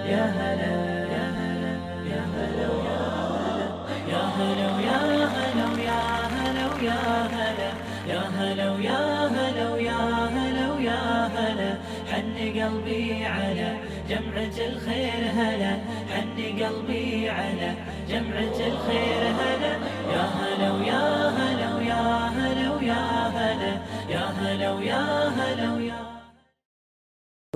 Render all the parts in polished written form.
يا هلا يا هلا يا هلا يا هلا يا هلا يا هلا يا هلا يا هلا يا هلا يا هلا يا هلا حن قلبي على جمعة الخير هلا حن قلبي على جمعة الخير هلا يا هلا ويا هلا ويا هلا ويا هلا يا هلا ويا هلا ويا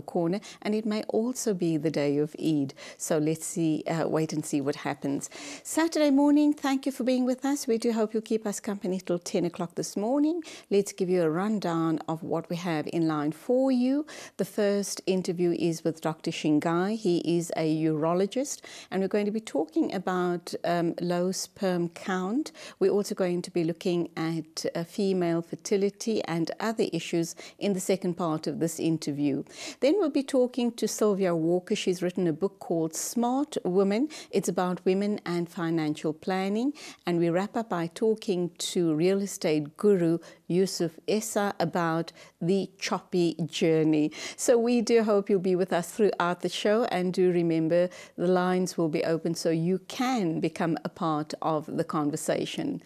corner, and it may also be the day of Eid. So let's see, wait and see what happens. Saturday morning, thank you for being with us. We do hope you'll keep us company till 10 o'clock this morning. Let's give you a rundown of what we have in line for you. The first interview is with Dr. Shingai. He is a urologist, and we're going to be talking about low sperm count. We're also going to be looking at female fertility and other issues in the second part of this interview. Then we'll be talking to Sylvia Walker. She's written a book called Smart Women. It's about women and financial planning. And we wrap up by talking to real estate guru Yusuf Essa about the choppy journey. So we do hope you'll be with us throughout the show, and do remember the lines will be open so you can become a part of the conversation.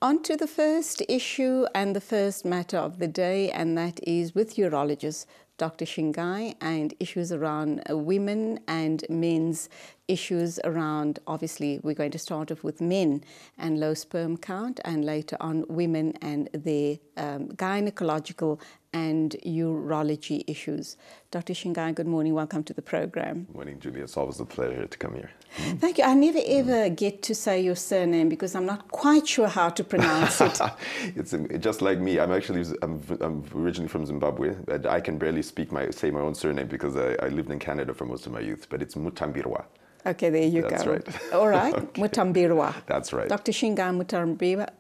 On to the first issue and the first matter of the day, and that is with urologist Dr. Shingai, and issues around women and men's issues around, obviously, we're going to start off with men and low sperm count, and later on women and their gynecological and urology issues. Dr. Shingai, good morning. Welcome to the program. Good morning, Julie. It's always a pleasure to come here. Thank you. I never ever get to say your surname because I'm not quite sure how to pronounce it. It's just like me. I'm originally from Zimbabwe, but I can barely say my own surname because I lived in Canada for most of my youth. But it's Mutambirwa. Okay, there you go. That's right. All right, okay. Mutambirwa. That's right. Dr. Shingai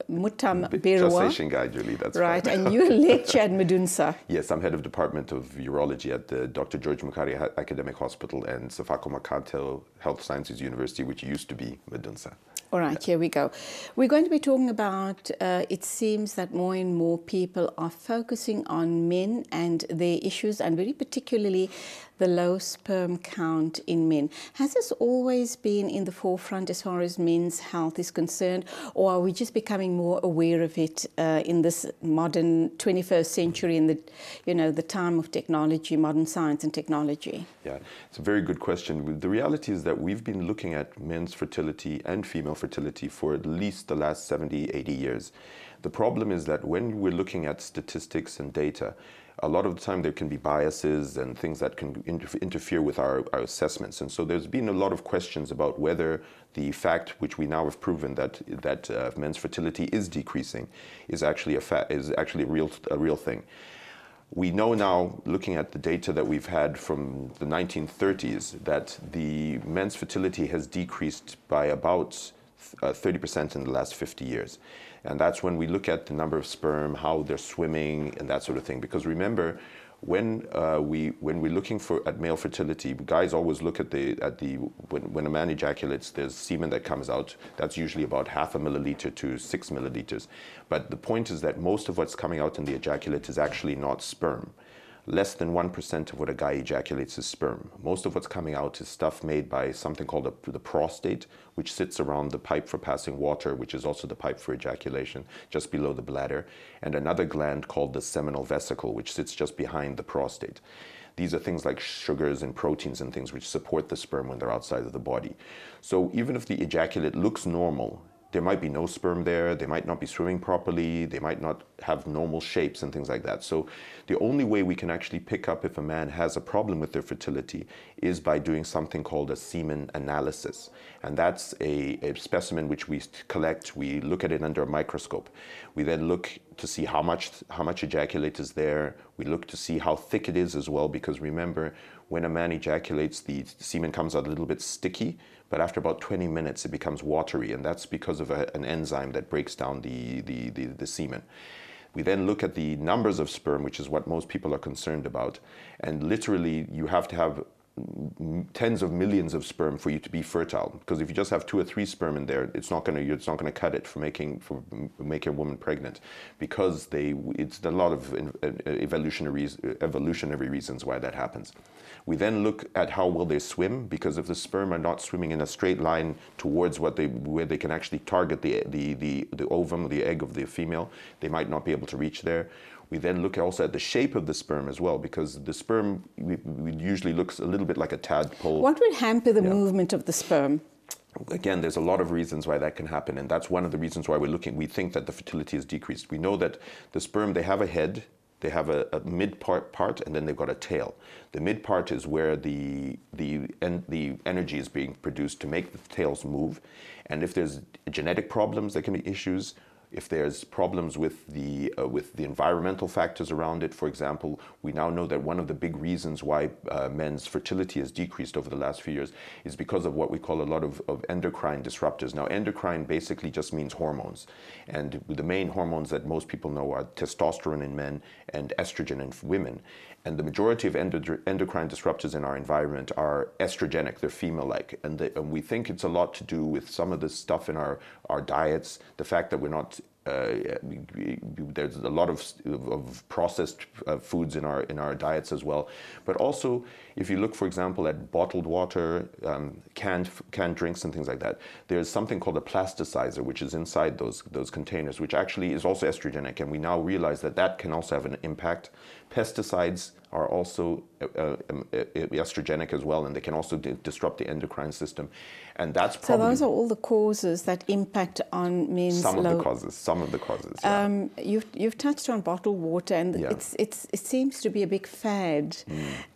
Mutambirwa. Just say Shingai, Julie, that's right. fine. And you lecture at Medunsa. Yes, I'm head of Department of Urology at the Dr. George Mukari Academic Hospital and Sefako Makato Health Sciences University, which used to be Medunsa. All right, here we go. We're going to be talking about, it seems that more and more people are focusing on men and their issues, and very particularly the low sperm count in men. Has this always been in the forefront as far as men's health is concerned, or are we just becoming more aware of it in this modern 21st century, in the time of technology, modern science and technology? Yeah, it's a very good question. The reality is that we've been looking at men's fertility and female fertility for at least the last 70, 80 years. The problem is that when we're looking at statistics and data, a lot of the time there can be biases and things that can interfere with our assessments. And so there's been a lot of questions about whether the fact, which we now have proven, that men's fertility is decreasing, is actually a real thing. We know now, looking at the data that we've had from the 1930s, that the men's fertility has decreased by about 30% in the last 50 years. And that's when we look at the number of sperm, how they're swimming, and that sort of thing. Because remember, when we're looking at male fertility, guys always look at when a man ejaculates, there's semen that comes out. That's usually about 0.5 milliliter to 6 milliliters. But the point is that most of what's coming out in the ejaculate is actually not sperm. Less than 1% of what a guy ejaculates is sperm. Most of what's coming out is stuff made by something called the prostate, which sits around the pipe for passing water, which is also the pipe for ejaculation, just below the bladder, and another gland called the seminal vesicle, which sits just behind the prostate. These are things like sugars and proteins and things which support the sperm when they're outside of the body. So even if the ejaculate looks normal, there might be no sperm there, they might not be swimming properly, they might not have normal shapes and things like that. So the only way we can actually pick up if a man has a problem with their fertility is by doing something called a semen analysis. And that's a specimen which we collect, we look at it under a microscope. We then look to see how much ejaculate is there. We look to see how thick it is as well, because remember, when a man ejaculates, the semen comes out a little bit sticky, but after about 20 minutes it becomes watery, and that's because of an enzyme that breaks down the semen. We then look at the numbers of sperm, which is what most people are concerned about, and literally you have to have tens of millions of sperm for you to be fertile. Because if you just have 2 or 3 sperm in there, it's not going to cut it for making a woman pregnant, because it's a lot of evolutionary reasons why that happens. We then look at how well they swim, because if the sperm are not swimming in a straight line towards where they can actually target the ovum, the egg of the female, they might not be able to reach there. We then look also at the shape of the sperm as well, because the sperm usually looks a little bit like a tadpole. What would hamper the movement of the sperm? Again, there's a lot of reasons why that can happen, and that's one of the reasons why we think that the fertility is decreased. We know that the sperm, they have a head, they have a mid part, and then they've got a tail. The mid part is where the energy is being produced to make the tails move. And if there's genetic problems, there can be issues. If there's problems with the environmental factors around it, for example, we now know that one of the big reasons why men's fertility has decreased over the last few years is because of what we call a lot of endocrine disruptors. Now, endocrine basically just means hormones. And the main hormones that most people know are testosterone in men and estrogen in women. And the majority of endocrine disruptors in our environment are estrogenic, they're female-like. And we think it's a lot to do with some of the stuff in our diets, the fact that we're not, there's a lot of processed foods in our diets as well. But also, if you look, for example, at bottled water, canned drinks and things like that, there's something called a plasticizer, which is inside those containers, which actually is also estrogenic. And we now realize that that can also have an impact. Pesticides are also estrogenic as well, and they can also disrupt the endocrine system. And that's probably... So those are all the causes that impact on men's... Some of the causes, yeah. You've touched on bottled water, and it seems to be a big fad.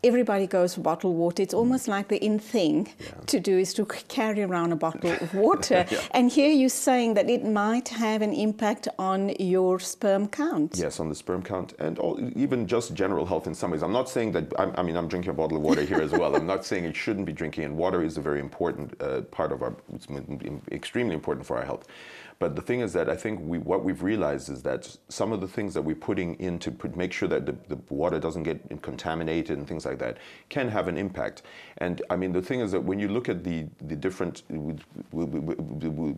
Everybody goes for bottled water. It's almost like the in thing to do is to carry around a bottle of water. And here you're saying that it might have an impact on your sperm count. Yes, on the sperm count, and even just general health in some ways. I'm not saying that, I mean, I'm drinking a bottle of water here as well. I'm not saying it shouldn't be drinking, and water is a very important part of it's extremely important for our health. But the thing is that I think what we've realized is that some of the things that we're putting in to make sure that the water doesn't get contaminated and things like that can have an impact. And I mean, the thing is that when you look at the different,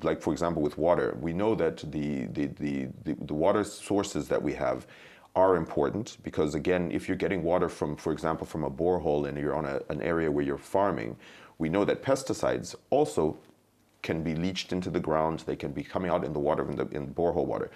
like for example with water, we know that the water sources that we have are important, because again, if you're getting water from, for example, from a borehole and you're on an area where you're farming, we know that pesticides also can be leached into the ground. They can be coming out in the water, in borehole water.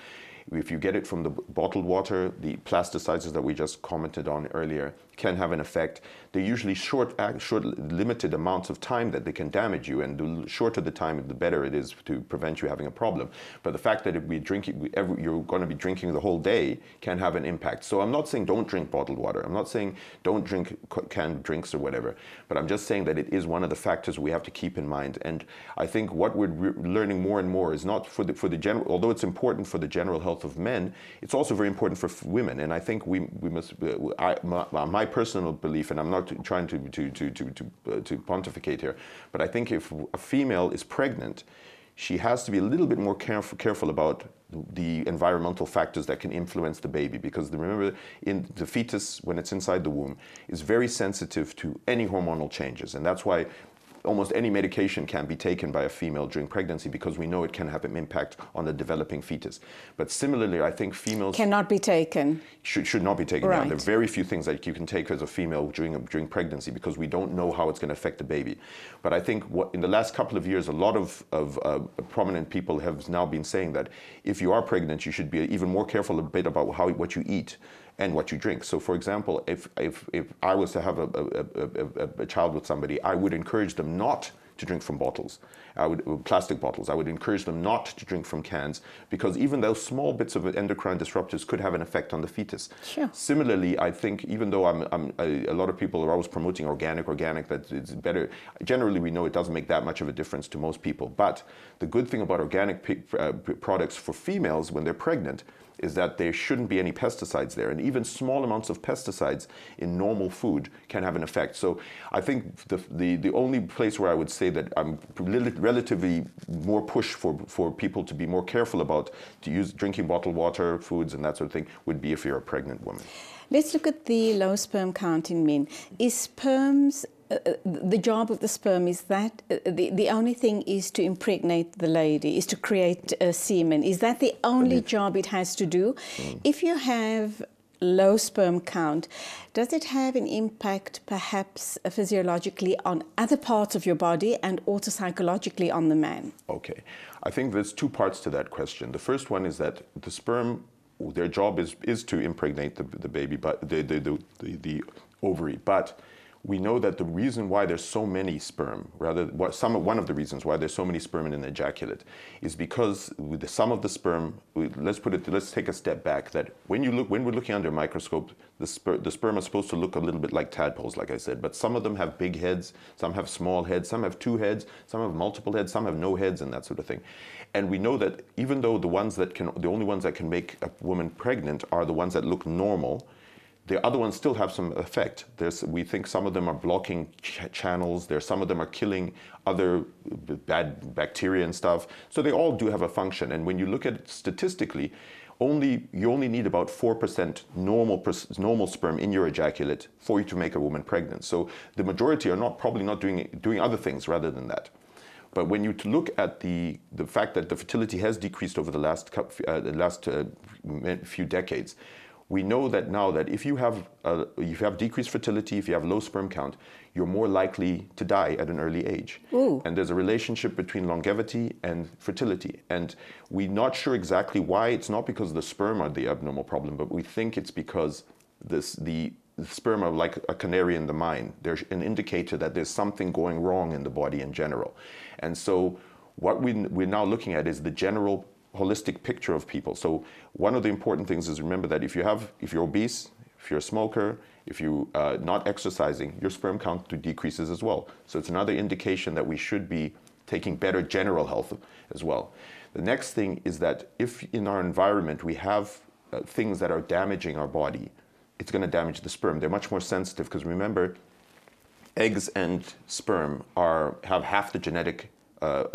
If you get it from the bottled water, the plasticizers that we just commented on earlier can have an effect. They're usually short, limited amounts of time that they can damage you, and the shorter the time, the better it is to prevent you having a problem. But the fact that if you're going to be drinking the whole day can have an impact. So I'm not saying don't drink bottled water. I'm not saying don't drink canned drinks or whatever. But I'm just saying that it is one of the factors we have to keep in mind. And I think what we're learning more and more is not for the general, although it's important for the general health of men, it's also very important for women. And I think we must, my personal belief, and I'm not trying to pontificate here, but I think if a female is pregnant, she has to be a little bit more careful about the environmental factors that can influence the baby, because remember, in the fetus, when it's inside the womb, is very sensitive to any hormonal changes, and that's why almost any medication can be taken by a female during pregnancy, because we know it can have an impact on the developing fetus. But similarly, I think females... Cannot be taken. Should not be taken. Right. There are very few things that you can take as a female during pregnancy, because we don't know how it's going to affect the baby. But I think in the last couple of years, a lot of prominent people have now been saying that if you are pregnant, you should be even more careful a bit about what you eat and what you drink. So for example, if I was to have a child with somebody, I would encourage them not to drink from bottles, plastic bottles. I would encourage them not to drink from cans, because even those small bits of endocrine disruptors could have an effect on the fetus. Sure. Similarly, I think even though a lot of people are always promoting organic, that it's better, generally we know it doesn't make that much of a difference to most people. But the good thing about organic products for females when they're pregnant is that there shouldn't be any pesticides there. And even small amounts of pesticides in normal food can have an effect. So I think the only place where I would say that I'm relatively more push for people to be more careful about drinking bottled water, foods and that sort of thing would be if you're a pregnant woman. Let's look at the low sperm count in men. Is sperms the job of the sperm is that the only thing is to impregnate the lady, is to create semen. Is that the only job it has to do? If you have low sperm count, does it have an impact perhaps physiologically on other parts of your body and also psychologically on the man? Okay. I think there's two parts to that question. The first one is that the sperm, their job is to impregnate the baby, but the ovary. But we know that the reason why there's so many sperm, one of the reasons why there's so many sperm in an ejaculate, is because with some of the sperm, let's take a step back. That when we're looking under a microscope, the sperm are supposed to look a little bit like tadpoles, like I said. But some of them have big heads, some have small heads, some have 2 heads, some have multiple heads, some have no heads, and that sort of thing. And we know that even though the only ones that can make a woman pregnant are the ones that look normal, the other ones still have some effect. We think some of them are blocking channels. Some of them are killing other bad bacteria and stuff. So they all do have a function. And when you look at it statistically, you only need about 4% normal sperm in your ejaculate for you to make a woman pregnant. So the majority are probably not doing other things rather than that. But when you look at the fact that the fertility has decreased over the last few decades, we know that now that if you have decreased fertility, if you have low sperm count, you're more likely to die at an early age. Ooh. And there's a relationship between longevity and fertility. And we're not sure exactly why. It's not because the sperm are the abnormal problem, but we think it's because the sperm are like a canary in the mine. They're an indicator that there's something going wrong in the body in general. And so what we're now looking at is the general holistic picture of people. So one of the important things is remember that if you're obese, if you're a smoker, if you're not exercising, your sperm count decreases as well. So it's another indication that we should be taking better general health as well. The next thing is that if in our environment we have things that are damaging our body, it's going to damage the sperm. They're much more sensitive because remember, eggs and sperm have half the genetic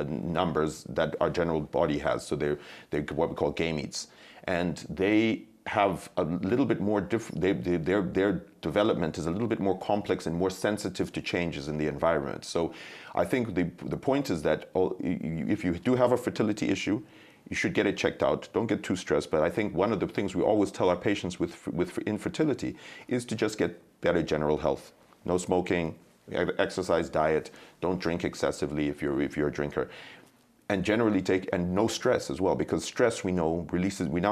numbers that our general body has. So they're what we call gametes, and they have a little bit more their development is a little bit more complex and more sensitive to changes in the environment. So I think the point is that if you do have a fertility issue, you should get it checked out. Don't get too stressed. But I think one of the things we always tell our patients with infertility is to just get better general health. No smoking, exercise, diet, don't drink excessively if you're a drinker, and generally and no stress as well, because stress we now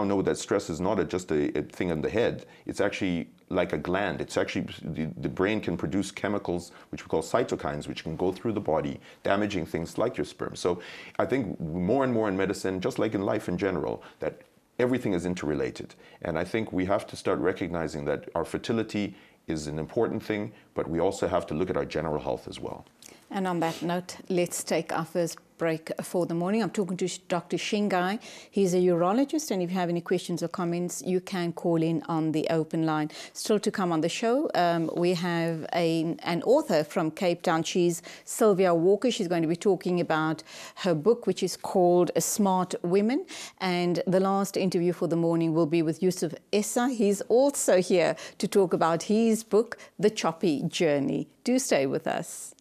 know that stress is not just a thing in the head. It's actually like a gland. It's actually the brain can produce chemicals which we call cytokines, which can go through the body, damaging things like your sperm. So I think more and more in medicine, just like in life in general, that everything is interrelated. And I think we have to start recognizing that our fertility is an important thing, but we also have to look at our general health as well. And on that note, let's take our first break for the morning. I'm talking to Dr. Shingai. He's a urologist, and if you have any questions or comments, you can call in on the open line. Still to come on the show, we have an author from Cape Town. She's Sylvia Walker. She's going to be talking about her book, which is called Smart Women. And the last interview for the morning will be with Yusuf Essa. He's also here to talk about his book, The Choppy Journey. Do stay with us.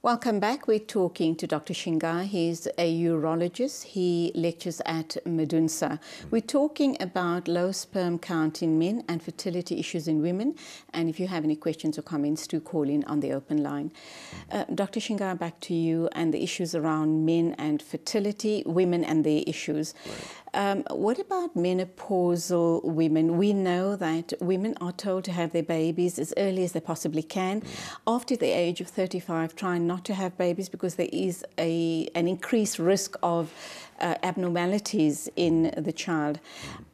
Welcome back. We're talking to Dr. Shingai. He's a urologist. He lectures at Medunsa. We're talking about low sperm count in men and fertility issues in women. And if you have any questions or comments, do call in on the open line. Dr. Shingai, back to you and the issues around men and fertility, women and their issues. Right. What about menopausal women? We know that women are told to have their babies as early as they possibly can. After the age of 35, try not to have babies because there is an increased risk of abnormalities in the child.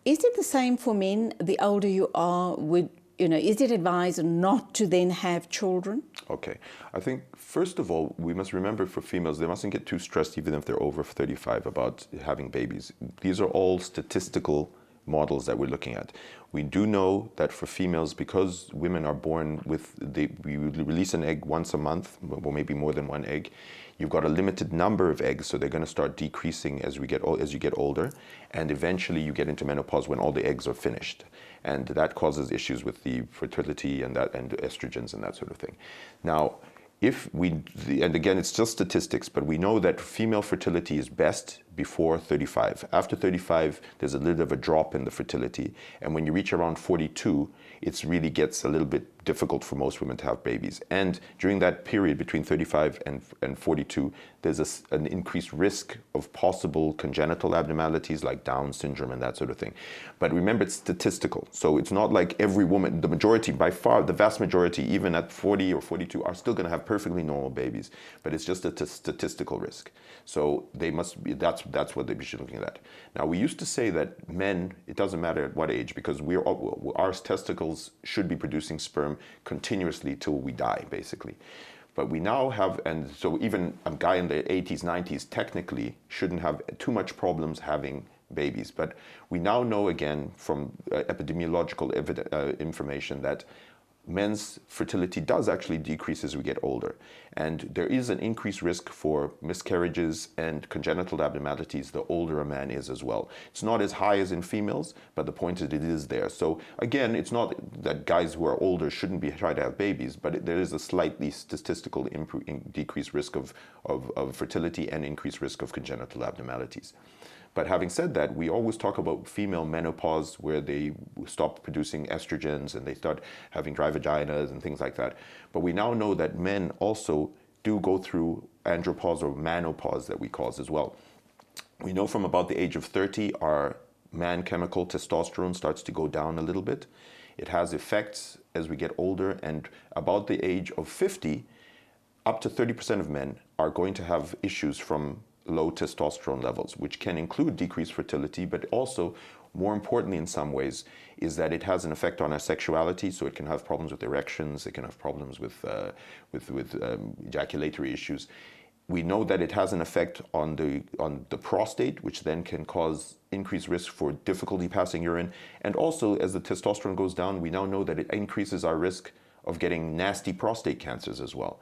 Is it the same for men? The older you are, is it advised not to then have children? Okay. I think, first of all, we must remember for females, they mustn't get too stressed even if they're over 35 about having babies. These are all statistical models that we're looking at. We do know that for females, because women are born with, we release an egg once a month, or maybe more than one egg, you've got a limited number of eggs, so they're going to start decreasing as you get older, and eventually you get into menopause when all the eggs are finished, and that causes issues with the fertility and estrogens and that sort of thing. Now, and again, it's just statistics, but we know that female fertility is best before 35. After 35, there's a little bit of a drop in the fertility. And when you reach around 42, it really gets a little bit difficult for most women to have babies. And during that period between 35 and 42, there's an increased risk of possible congenital abnormalities like Down syndrome and that sort of thing. But remember, it's statistical. So it's not like every woman, the majority, by far, the vast majority, even at 40 or 42, are still going to have perfectly normal babies. But it's just a statistical risk. So they must be, that's what they should be looking at. Now, we used to say that men, it doesn't matter at what age, because our testicles should be producing sperm continuously till we die, basically. But we now have, and so even a guy in the 80s, 90s technically shouldn't have too much problems having babies. But we now know again from epidemiological information that men's fertility does actually decrease as we get older. And there is an increased risk for miscarriages and congenital abnormalities the older a man is as well. It's not as high as in females, but the point is it is there. So again, it's not that guys who are older shouldn't be trying to have babies, but there is a slightly statistical decreased risk of fertility and increased risk of congenital abnormalities. But having said that, we always talk about female menopause, where they stop producing estrogens and they start having dry vaginas and things like that. But we now know that men also do go through andropause or menopause that we call as well. We know from about the age of 30, our man chemical testosterone starts to go down a little bit. It has effects as we get older, and about the age of 50, up to 30% of men are going to have issues from low testosterone levels, which can include decreased fertility, but also, more importantly in some ways, is that it has an effect on our sexuality. So it can have problems with erections, it can have problems with ejaculatory issues. We know that it has an effect on the prostate, which then can cause increased risk for difficulty passing urine. And also, as the testosterone goes down, we now know that it increases our risk of getting nasty prostate cancers as well.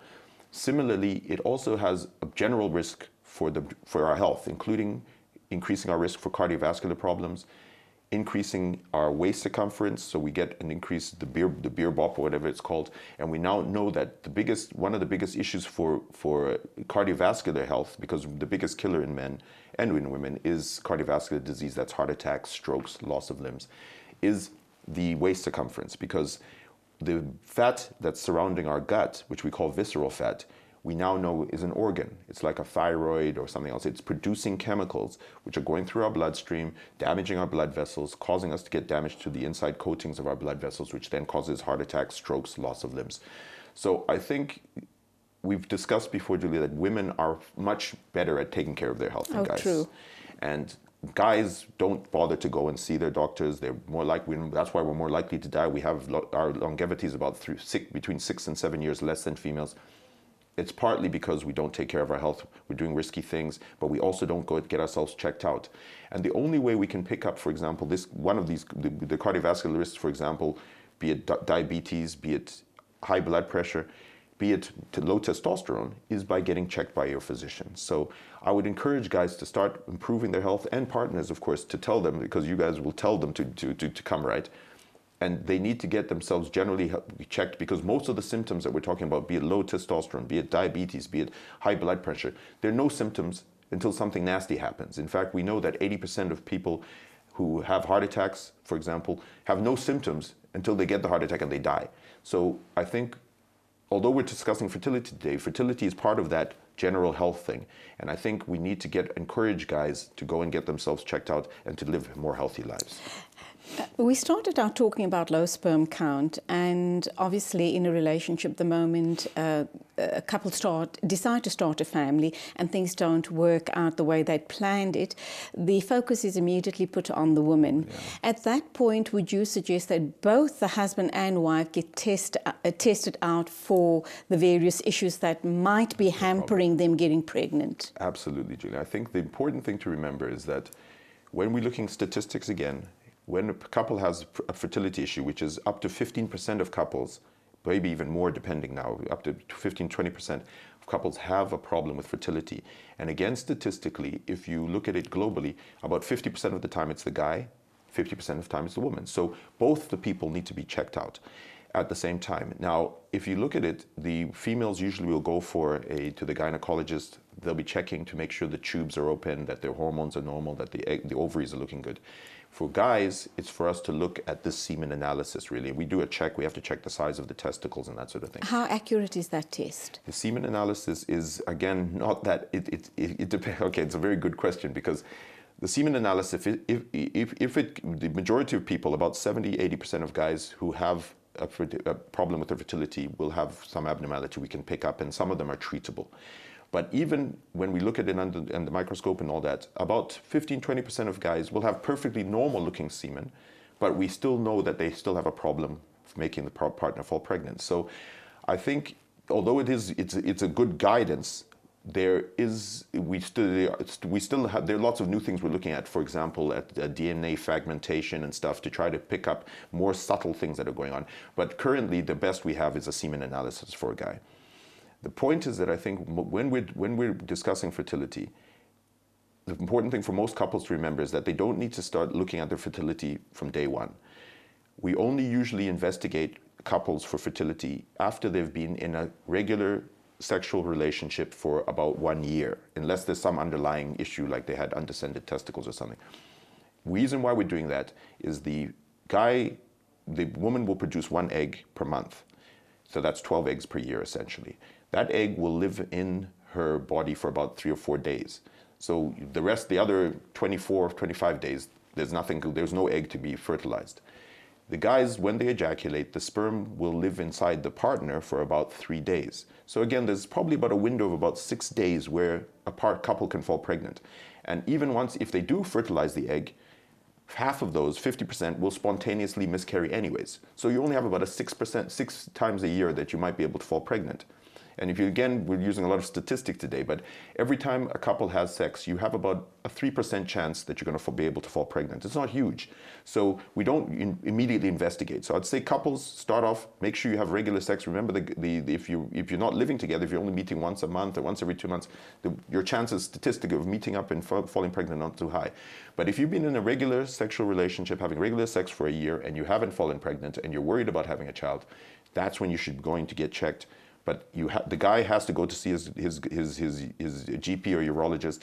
Similarly, it also has a general risk for our health, including increasing our risk for cardiovascular problems, increasing our waist circumference, so we get an increase, the beer bop or whatever it's called. And we now know that one of the biggest issues for cardiovascular health, because the biggest killer in men and in women is cardiovascular disease, that's heart attacks, strokes, loss of limbs, is the waist circumference, because the fat that's surrounding our gut, which we call visceral fat, we now know is an organ. It's like a thyroid or something else. It's producing chemicals which are going through our bloodstream, damaging our blood vessels, causing us to get damage to the inside coatings of our blood vessels, which then causes heart attacks, strokes, loss of limbs. So I think we've discussed before, Julie, that women are much better at taking care of their health than guys. True. And guys don't bother to go and see their doctors. They're more likely, that's why we're more likely to die. We have our longevity is about between 6 and 7 years less than females. It's partly because we don't take care of our health, we're doing risky things, but we also don't go get ourselves checked out. And the only way we can pick up, for example, the cardiovascular risks, for example, be it diabetes, be it high blood pressure, be it low testosterone, is by getting checked by your physician. So I would encourage guys to start improving their health, and partners, of course, to tell them, because you guys will tell them to come right. And they need to get themselves generally checked, because most of the symptoms that we're talking about, be it low testosterone, be it diabetes, be it high blood pressure, there are no symptoms until something nasty happens. In fact, we know that 80% of people who have heart attacks, for example, have no symptoms until they get the heart attack and they die. So I think, although we're discussing fertility today, fertility is part of that general health thing. And I think we need to encourage guys to go and get themselves checked out and to live more healthy lives. We started out talking about low sperm count, and obviously in a relationship the moment a couple decide to start a family and things don't work out the way they'd planned it, the focus is immediately put on the woman. Yeah. At that point, would you suggest that both the husband and wife get tested out for the various issues that might be hampering them getting pregnant? Absolutely, Julie. I think the important thing to remember is that when we're looking at statistics again, when a couple has a fertility issue, which is up to 15% of couples, maybe even more depending now, up to 15, 20% of couples have a problem with fertility. And again, statistically, if you look at it globally, about 50% of the time it's the guy, 50% of the time it's the woman. So both the people need to be checked out at the same time. Now, if you look at it, the females usually will go to the gynecologist. They'll be checking to make sure the tubes are open, that their hormones are normal, that the ovaries are looking good. For guys, it's for us to look at this semen analysis, really. We do a check. We have to check the size of the testicles and that sort of thing. How accurate is that test? The semen analysis is, again, not that, it depends. Okay, it's a very good question, because the semen analysis, the majority of people, about 70, 80% of guys who have a problem with their fertility will have some abnormality we can pick up, and some of them are treatable. But even when we look at it under the microscope and all that, about 15, 20% of guys will have perfectly normal looking semen, but we still know that they still have a problem making the partner fall pregnant. So I think, although it's a good guidance, there are lots of new things we're looking at. For example, at DNA fragmentation and stuff to try to pick up more subtle things that are going on. But currently, the best we have is a semen analysis for a guy. The point is that I think when we're discussing fertility, the important thing for most couples to remember is that they don't need to start looking at their fertility from day one. We only usually investigate couples for fertility after they've been in a regular sexual relationship for about 1 year, unless there's some underlying issue like they had undescended testicles or something. Reason why we're doing that is the woman will produce 1 egg per month. So that's 12 eggs per year, essentially. That egg will live in her body for about 3 or 4 days. So the other 24, 25 days, there's no egg to be fertilized. The guys, when they ejaculate, the sperm will live inside the partner for about 3 days. So again, there's probably about a window of about 6 days where a couple can fall pregnant. And even if they do fertilize the egg, half of those, 50%, will spontaneously miscarry anyways. So you only have about 6 times a year that you might be able to fall pregnant. And if you, again, we're using a lot of statistics today, but every time a couple has sex, you have about a 3% chance that you're going to be able to fall pregnant. It's not huge. So we don't immediately investigate. So I'd say couples start off, make sure you have regular sex. Remember, if you're not living together, if you're only meeting once a month or once every 2 months, your chances statistically of meeting up and falling pregnant are not too high. But if you've been in a regular sexual relationship, having regular sex for a year, and you haven't fallen pregnant, and you're worried about having a child, that's when you should be going to get checked. But the guy has to go to see his GP or urologist,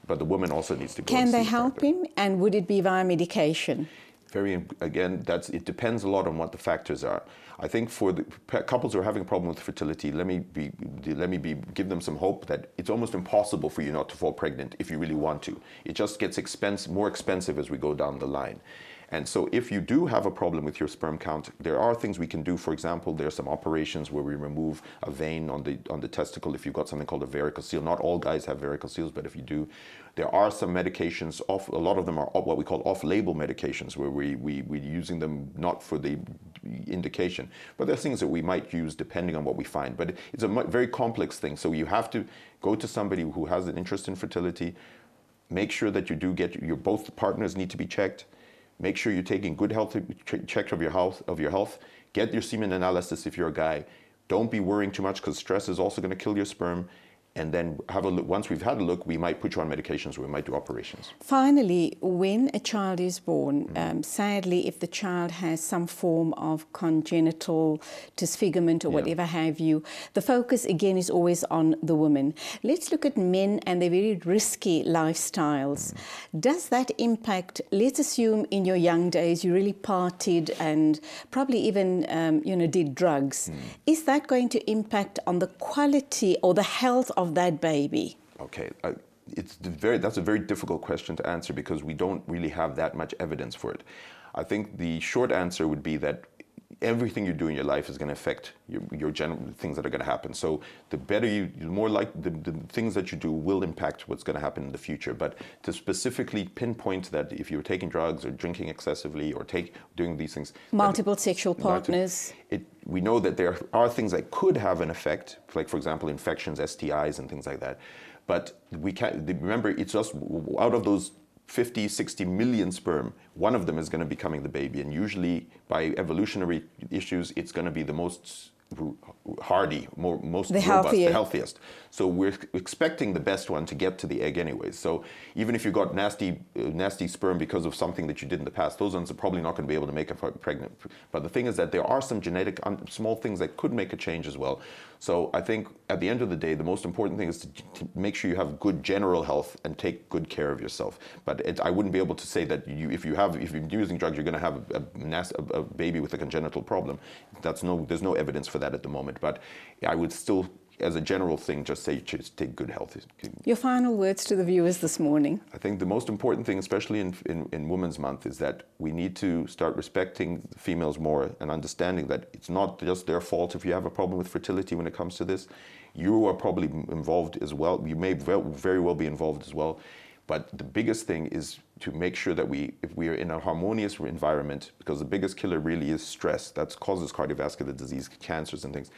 but the woman also needs to go. Can they help him, and would it be via medication? Again, it depends a lot on what the factors are. I think for the couples who are having a problem with fertility, give them some hope that it's almost impossible for you not to fall pregnant if you really want to. It just gets more expensive as we go down the line. And so if you do have a problem with your sperm count, there are things we can do. For example, there are some operations where we remove a vein on the testicle if you've got something called a varicocele. Not all guys have varicoceles, but if you do, there are some medications, a lot of them are what we call off-label medications, where we're using them not for the indication, but there are things that we might use depending on what we find. But it's a very complex thing. So you have to go to somebody who has an interest in fertility, make sure that you do both partners need to be checked. Make sure you're taking good health check of your health. Get your semen analysis if you're a guy. Don't be worrying too much, because stress is also going to kill your sperm. And then have a look. Once we've had a look, we might put you on medications, or we might do operations. Finally, when a child is born, sadly, if the child has some form of congenital disfigurement or whatever have you, the focus again is always on the woman. Let's look at men and their very risky lifestyles. Does that impact, let's assume in your young days you really partied and probably even did drugs. Is that going to impact on the quality or the health of that baby? Okay, that's a very difficult question to answer, because we don't really have that much evidence for it. I think the short answer would be that everything you do in your life is going to affect your general things that are going to happen. So the better the more like the things that you do will impact what's going to happen in the future. But to specifically pinpoint that if you're taking drugs or drinking excessively or doing these things, multiple sexual partners, we know that there are things that could have an effect, like for example infections, STIs, and things like that. But we can't remember. It's just out of those 50, 60 million sperm, one of them is going to be becoming the baby. And usually by evolutionary issues, it's going to be the most hardy, most robust, the healthiest. So we're expecting the best one to get to the egg anyway. So even if you got nasty sperm because of something that you did in the past, those ones are probably not going to be able to make a pregnant. But the thing is that there are some genetic small things that could make a change as well. So I think at the end of the day, the most important thing is to make sure you have good general health and take good care of yourself. But I wouldn't be able to say that if you're using drugs, you're going to have a baby with a congenital problem. There's no evidence for that at the moment. But I would still, as a general thing, just say just take good health. Your final words to the viewers this morning. I think the most important thing, especially in Women's Month, is that we need to start respecting females more and understanding that it's not just their fault if you have a problem with fertility when it comes to this. You are probably involved as well. You may very well be involved as well. But the biggest thing is to make sure that if we are in a harmonious environment, because the biggest killer really is stress. That causes cardiovascular disease, cancers and things.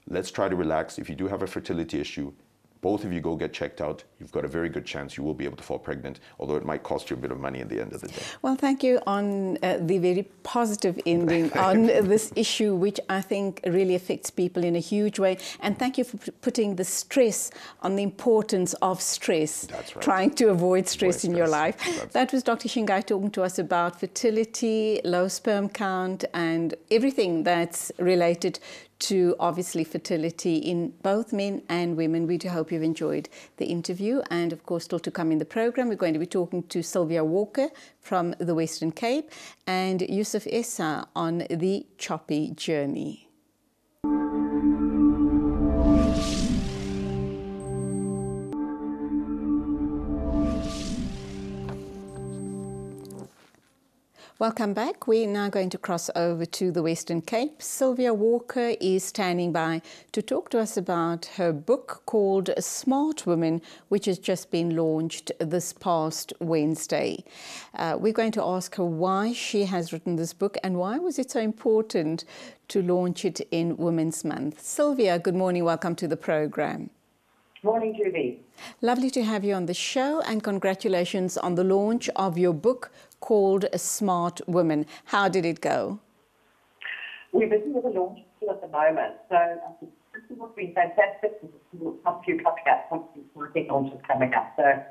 Let's try to relax. If you do have a fertility issue, both of you go get checked out. You've got a very good chance you will be able to fall pregnant, although it might cost you a bit of money at the end of the day. Well, thank you on the very positive ending on this issue, which I think really affects people in a huge way. And thank you for putting the stress on the importance of stress. That's right. Trying to avoid stress in your life. That was Dr. Shingai talking to us about fertility, low sperm count, and everything that's related to obviously fertility in both men and women. We do hope you've enjoyed the interview, and of course still to come in the program we're going to be talking to Sylvia Walker from the Western Cape and Yusuf Essa on the choppy journey. Welcome back. We're now going to cross over to the Western Cape. Sylvia Walker is standing by to talk to us about her book called Smart Women, which has just been launched this past Wednesday. We're going to ask her why she has written this book and why was it so important to launch it in Women's Month. Sylvia, good morning. Welcome to the program. Morning, Julie. Lovely to have you on the show, and congratulations on the launch of your book called Smart Women. How did it go? We're busy with the launch at the moment, so this is what's been fantastic. There's a few copycats, some exciting launches coming up. So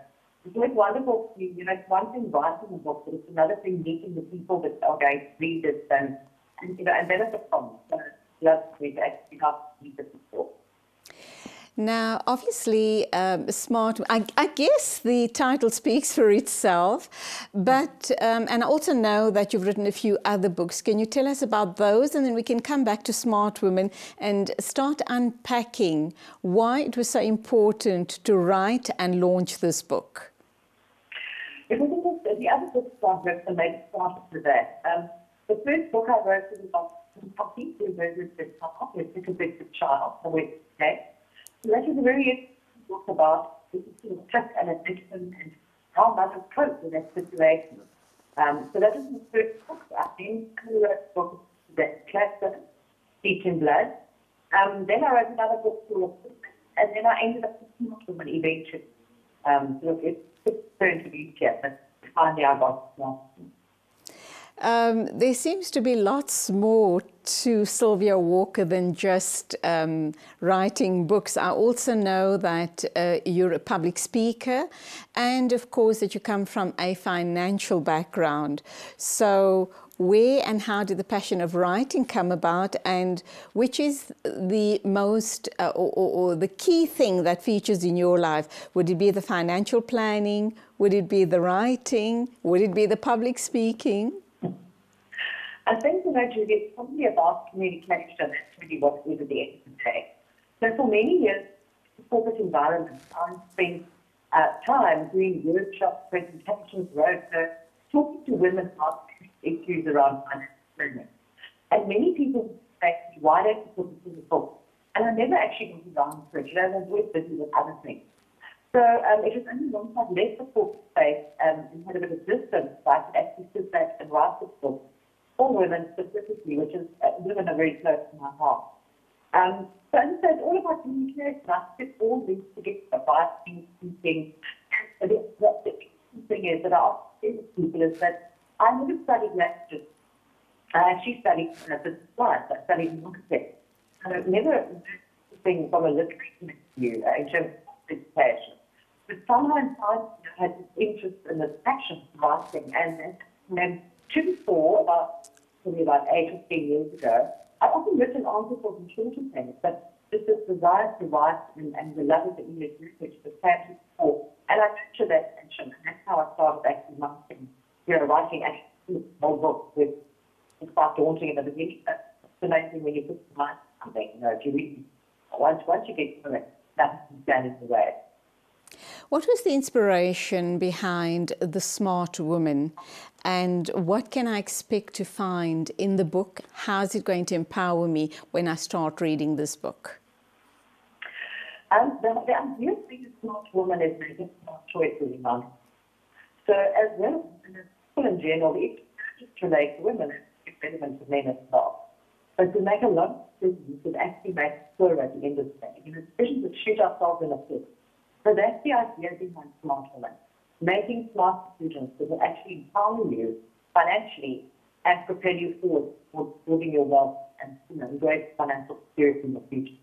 it's really wonderful. It's one thing writing a book, but it's another thing meeting the people that are going to read it and benefit from it. So that's we've actually got to meet the people. Now, obviously, Smart, I guess the title speaks for itself, but, and I also know that you've written a few other books. Can you tell us about those? And then we can come back to Smart Women and start unpacking why it was so important to write and launch this book. The other books I've written, they started with that. The first book I wrote was about puppy, who was a big child, the West Cape. So that is a very interesting book about the sort of trick and addiction and how mothers cope with that situation. So that is the first book. I then wrote a book that classic, Speech in Blood. Then I wrote another book called, and then I ended up with Smart Women eventually. So it's going to be here, but finally I got Smart Women. There seems to be lots more to Sylvia Walker than just writing books. I also know that you're a public speaker and, of course, that you come from a financial background. So where and how did the passion of writing come about, and which is the most or the key thing that features in your life? Would it be the financial planning? Would it be the writing? Would it be the public speaking? I think, Julie, it's probably about communication. That's really what it is at the end of the day. So for many years, in the corporate environment, I spent time doing workshops, presentations, roadshows, talking to women about issues around financial planning. And many people say, why don't you put this in the book? And I never actually got around to it. I was always busy with other things. So it was only once I'd left the corporate space and had a bit of distance that I could actually sit back and write this book. For women specifically, which is women are very close to my heart. So it's all about communication. I put all these together, writing, speaking. The thing is that I often say to people is that I never studied languages. I actually studied business science. I studied marketing. And I've never thing from a literary point of view in terms of education. But somehow inside I had this interest in this passion for writing. And to before, probably about 8 or 10 years ago, I'd often written articles and shorter things, but just this desire to write and the love of the English language was came to before. And I picture that passion, and that's how I started actually writing. Writing actually a small book with it's quite daunting in the beginning, but it's amazing when you put your mind to something, if you read, once you get through it, nothing stands in the way. What was the inspiration behind The Smart Woman, and what can I expect to find in the book? How is it going to empower me when I start reading this book? The idea of being a smart woman is making smart choices in life. So as well, and as people in general, it just relate to women, it's relevant to men as well. But to make a lot of decisions that actually make sure at the end of the day, decisions that shoot ourselves in the foot. So that's the idea behind Smart Woman. Making smart decisions that will actually empower you financially and prepare you forward for building your wealth and great financial security in the future.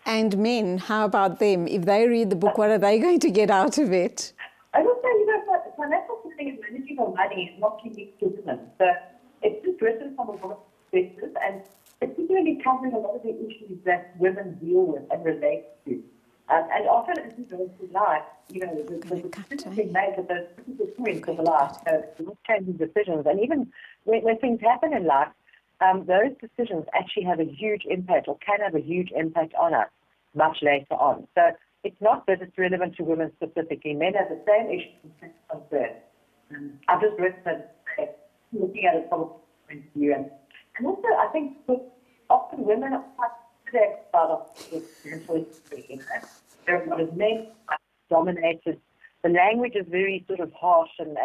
And men, how about them? If they read the book, what are they going to get out of it? I will say, financial planning and managing our money is not unique to women. So it's just written from a lot of perspectives and particularly covering a lot of the issues that women deal with and relate to. And often as we go through life, the decisions being made at those critical points of life, changing decisions, and even when things happen in life, those decisions actually have a huge impact or can have a huge impact on us much later on. So it's not that it's relevant to women specifically. Men have the same issues and same concerns. I've just written that looking at it from a point of view. And also, I think often women are quite about mental history. They're not as men, dominated. The language is very sort of harsh and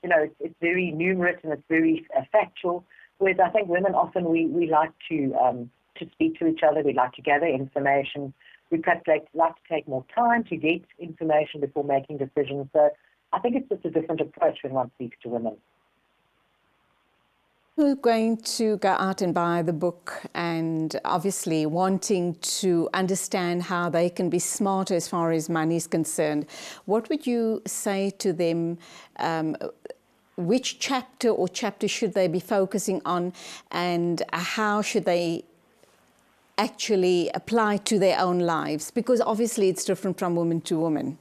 it's very numerate and it's very factual. Whereas I think women often we like to speak to each other. We like to gather information. We perhaps like to take more time to get information before making decisions. So I think it's just a different approach when one speaks to women. We're going to go out and buy the book and obviously wanting to understand how they can be smarter as far as money is concerned. What would you say to them? Which chapter or chapters should they be focusing on, and how should they actually apply to their own lives? Because obviously it's different from woman to woman.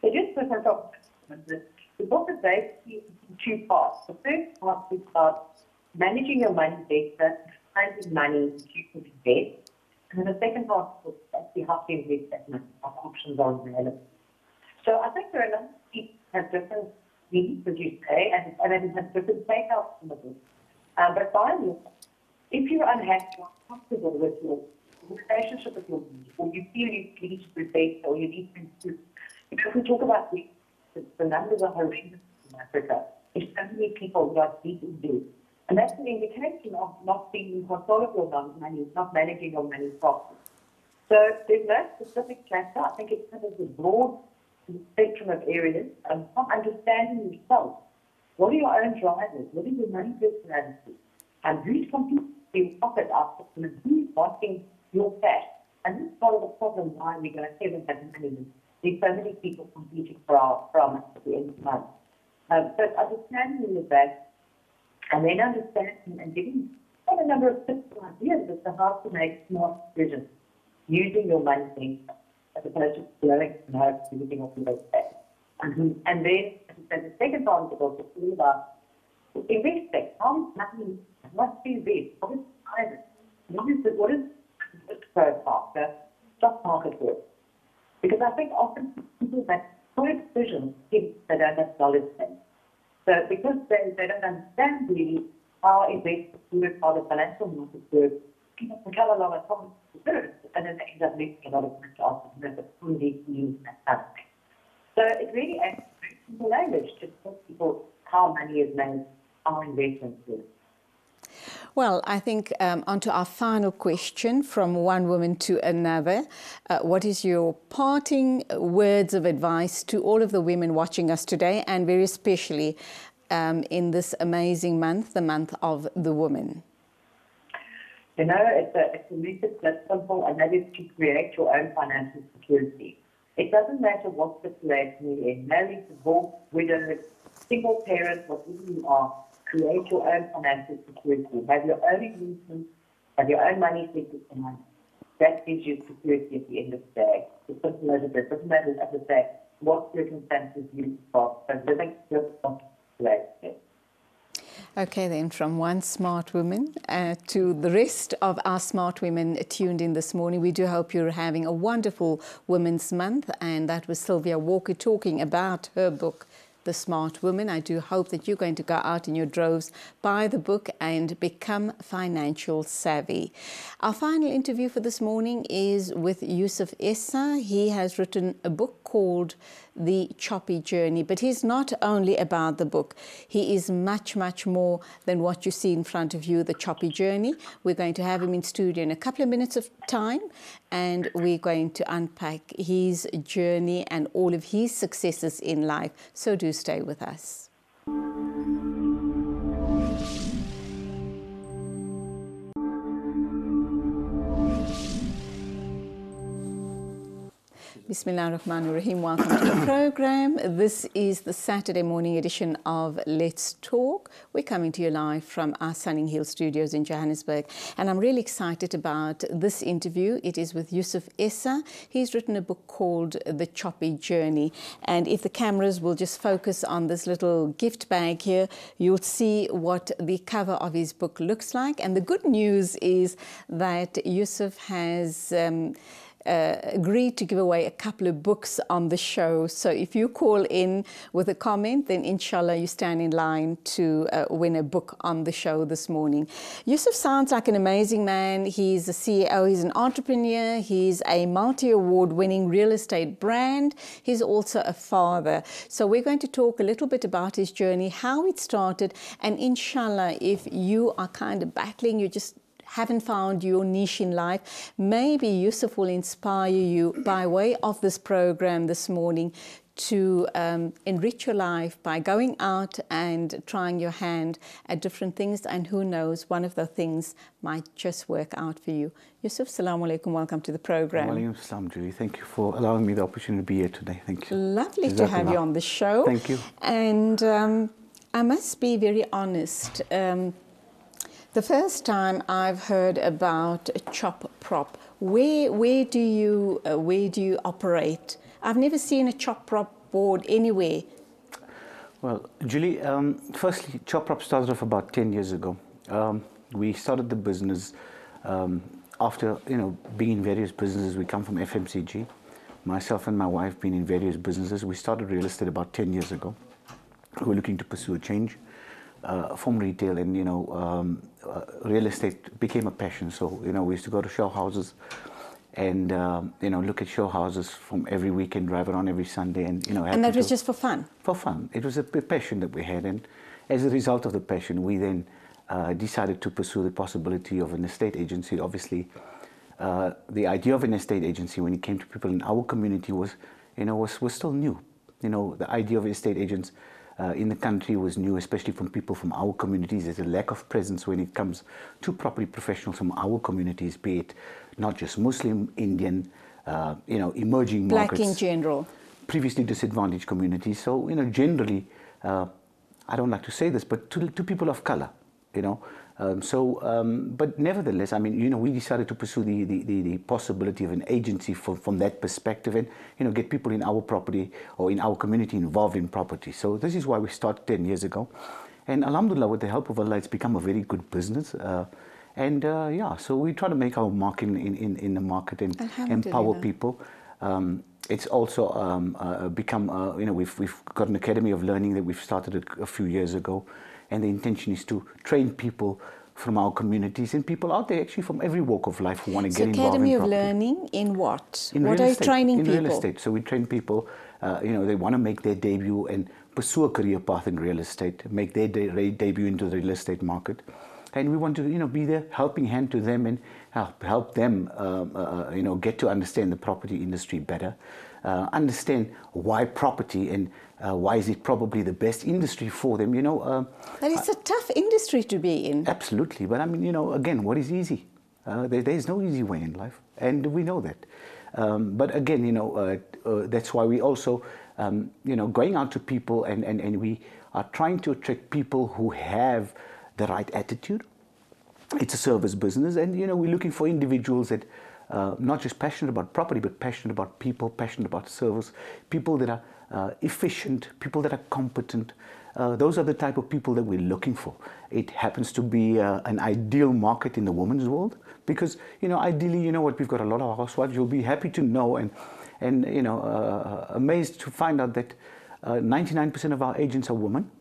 It is different from women. The book is basically in two parts. The first part is about managing your money better, finding money that you can invest. And then the second part is actually how to invest that money, what options are available. So I think there are a lot of people who have different needs, as you say, and then have different takeouts from the book. But by and large, if you're unhappy or uncomfortable with your relationship with your money, or you feel you need to protect or you need to, if we talk about the numbers are horrendous in Africa. There's so many people who are deep in debt. And that's an indication of not being in control of your money, not managing your money properly. So there's no specific chapter. I think it covers a broad spectrum of areas from understanding yourself. What are your own drivers? What is your money personality? And who's competing for your pocket after? And who's wanting your cash? And this is part of the problem why we don't have money. There's so many people competing for our money at the end of the month. So understanding all of that, and then understanding and giving quite a number of tips and ideas as to how to make smart decisions using your money as opposed to blowing and hope to living off your pay. And then, as I said, the second part of the book is all about investing. How much money must be invested? What is private? What is the risk profile? The stock market work? Because I think often people make poor decisions if they don't have knowledge then. So because they don't understand really how investors work, how the financial markets work, people can come along and promise to first, and then they end up making a lot of money after the full use and that kind of thing. So it really adds simple language to tell people how money is made, how investments work. Well, I think on to our final question from one woman to another. What is your parting words of advice to all of the women watching us today, and very especially in this amazing month, the month of the woman? You know, it's a message that's simple, and that is to create your own financial security. It doesn't matter what situation you're in, married, divorced, widowed, single parent, whatever you are, create your own financial security. Have your own investments, have your own money set aside. That gives you security at the end of the day. It's simple as it is. It doesn't matter, as I say, what circumstances you are. So living your life. Okay, then, from one smart woman to the rest of our smart women tuned in this morning. We do hope you're having a wonderful Women's Month, and that was Sylvia Walker talking about her book, The Smart Woman. I do hope that you're going to go out in your droves, buy the book and become financial savvy. Our final interview for this morning is with Yusuf Essa. He has written a book called The Choppy Journey, but he's not only about the book. He is much, much more than what you see in front of you, The Choppy Journey. We're going to have him in studio in a couple of minutes of time, and we're going to unpack his journey and all of his successes in life. So do stay with us. Bismillah ar-Rahman ar-Rahim. Welcome to the program. This is the Saturday morning edition of Let's Talk. We're coming to you live from our Sunning Hill studios in Johannesburg. And I'm really excited about this interview. It is with Yusuf Essa. He's written a book called The Choppy Journey. And if the cameras will just focus on this little gift bag here, you'll see what the cover of his book looks like. And the good news is that Yusuf has agreed to give away a couple of books on the show. So if you call in with a comment, then inshallah you stand in line to win a book on the show this morning. Yusuf sounds like an amazing man. He's a CEO, he's an entrepreneur, he's a multi-award winning real estate brand. He's also a father. So we're going to talk a little bit about his journey, how it started, and inshallah, if you are kind of battling, you just haven't found your niche in life, maybe Yusuf will inspire you by way of this program this morning to enrich your life by going out and trying your hand at different things, and who knows, one of the things might just work out for you. Yusuf, salamu alaikum, welcome to the program. Walaikum salam, Julie. Thank you for allowing me the opportunity to be here today. Thank you. Lovely to have you on the show. Thank you. And I must be very honest, the first time I've heard about a chop prop, where do you operate? I've never seen a chop prop board anywhere. Well, Julie, firstly, chop prop started off about 10 years ago. We started the business after being in various businesses. We come from FMCG. Myself and my wife being in various businesses. We started real estate about 10 years ago. We were looking to pursue a change from retail, and real estate became a passion. So we used to go to show houses and look at show houses from every weekend, drive around every Sunday, and and that was just for fun. For fun. It was a passion that we had, and as a result of the passion, we then decided to pursue the possibility of an estate agency. Obviously, the idea of an estate agency, when it came to people in our community, was still new. The idea of estate agents in the country was new, especially from people from our communities. There's a lack of presence when it comes to property professionals from our communities, be it not just Muslim, Indian, emerging Black markets. in general. Previously disadvantaged communities. So, generally, I don't like to say this, but to people of color, but nevertheless, we decided to pursue the possibility of an agency from that perspective, and get people in our property or in our community involved in property. So this is why we started 10 years ago, and alhamdulillah, with the help of Allah, it's become a very good business. So we try to make our mark in the market and empower people. It's also become, we've got an academy of learning that we've started a few years ago. And the intention is to train people from our communities and people out there actually from every walk of life who want to get involved in property. Academy of Learning in what? In what real are you estate, training people? In real estate. So we train people, they want to make their debut and pursue a career path in real estate, make their debut into the real estate market. and we want to, be the helping hand to them and help them, get to understand the property industry better, understand why property and why is it probably the best industry for them. But it's a tough industry to be in. Absolutely, but I mean, again, what is easy? There's no easy way in life, and we know that. But again, that's why we also, going out to people and we are trying to attract people who have the right attitude. It's a service business, and we're looking for individuals that not just passionate about property, but passionate about people, passionate about service, people that are efficient, people that are competent. Those are the type of people that we're looking for. It happens to be an ideal market in the women's world because, ideally, we've got a lot of housewives. You'll be happy to know and amazed to find out that 99% of our agents are women.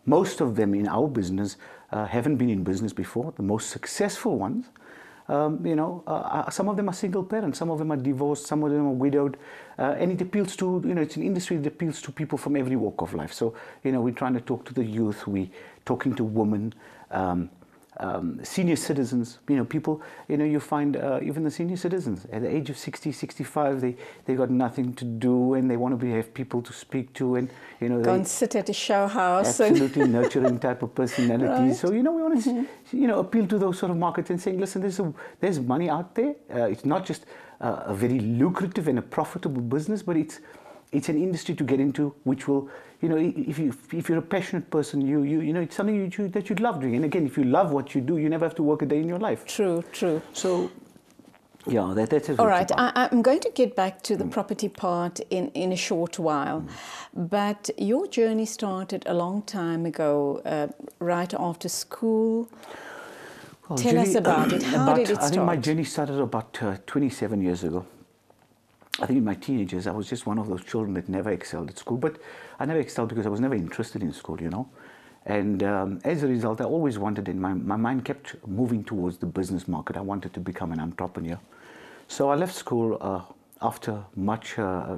Most of them in our business haven't been in business before. The most successful ones, some of them are single parents, some of them are divorced, some of them are widowed, and it appeals to, it's an industry that appeals to people from every walk of life. So, we're trying to talk to the youth, we're talking to women, senior citizens, people, you find even the senior citizens at the age of 60, 65, they got nothing to do and they want to have people to speak to and, Go and sit at a show house. Absolutely nurturing type of personality. Right. So, we want to, appeal to those sort of markets and saying, listen, there's money out there. It's not just a very lucrative and a profitable business, but it's an industry to get into, which will, if you're a passionate person, it's something that you'd love doing. And again, if you love what you do, you never have to work a day in your life. True. So, yeah, that's all right. I'm going to get back to the property part in a short while, but your journey started a long time ago, right after school. Well, Tell us about it. How did it start? I think my journey started about 27 years ago. I think in my teenagers, I was just one of those children that never excelled at school. But I never excelled because I was never interested in school, And as a result, I always wanted, and my mind kept moving towards the business market. I wanted to become an entrepreneur. So I left school after much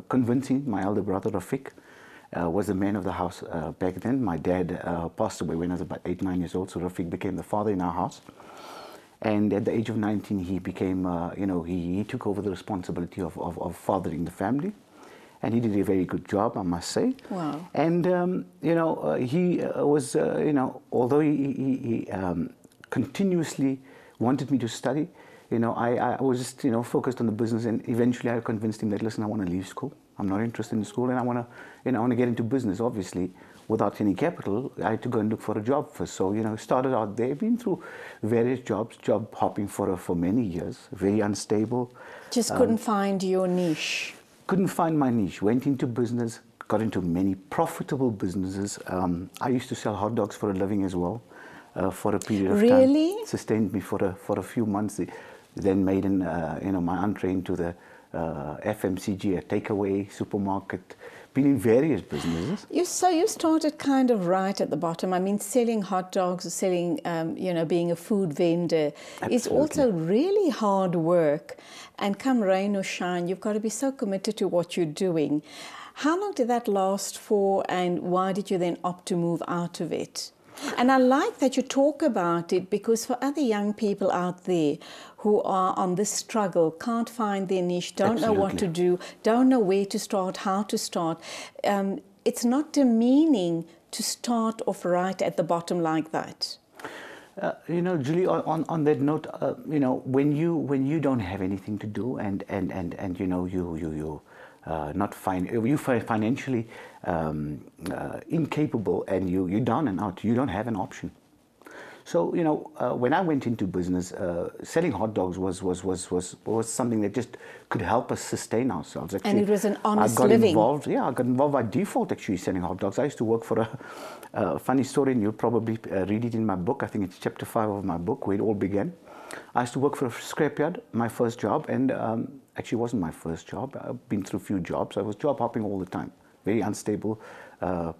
convincing. My elder brother, Rafiq, was the man of the house back then. My dad passed away when I was about 8, 9 years old. So Rafiq became the father in our house. And at the age of 19, he became, he took over the responsibility of fathering the family. And he did a very good job, I must say. Wow. And, he was, although he continuously wanted me to study, I was just, focused on the business. And eventually I convinced him that, listen, I want to leave school. I'm not interested in school and I want to get into business, obviously. Without any capital, I had to go and look for a job first. So, started out there, been through various jobs, job hopping for many years, very unstable. Just couldn't find your niche. Couldn't find my niche. Went into business, got into many profitable businesses. I used to sell hot dogs for a living as well, for a period of time. Really? Sustained me for a few months. Then made my entree into the FMCG, a takeaway supermarket. Been in various businesses. So you started kind of right at the bottom. I mean, selling hot dogs, selling, being a food vendor is also really hard work. And come rain or shine, you've got to be so committed to what you're doing. How long did that last for, and why did you then opt to move out of it? And I like that you talk about it, because for other young people out there who are on this struggle, can't find their niche, don't know what to do, don't know where to start, how to start, it's not demeaning to start off right at the bottom like that. Julie, on that note, when you don't have anything to do and you not you financially incapable and you're down and out, you don't have an option. So when I went into business, selling hot dogs was something that just could help us sustain ourselves. Actually, and it was an honest living. I got involved by default actually selling hot dogs. I used to work for a funny story, and you'll probably read it in my book. I think it's chapter 5 of my book where it all began. I used to work for a scrapyard, my first job, and actually wasn't my first job. I've been through a few jobs. I was job hopping all the time. Very unstable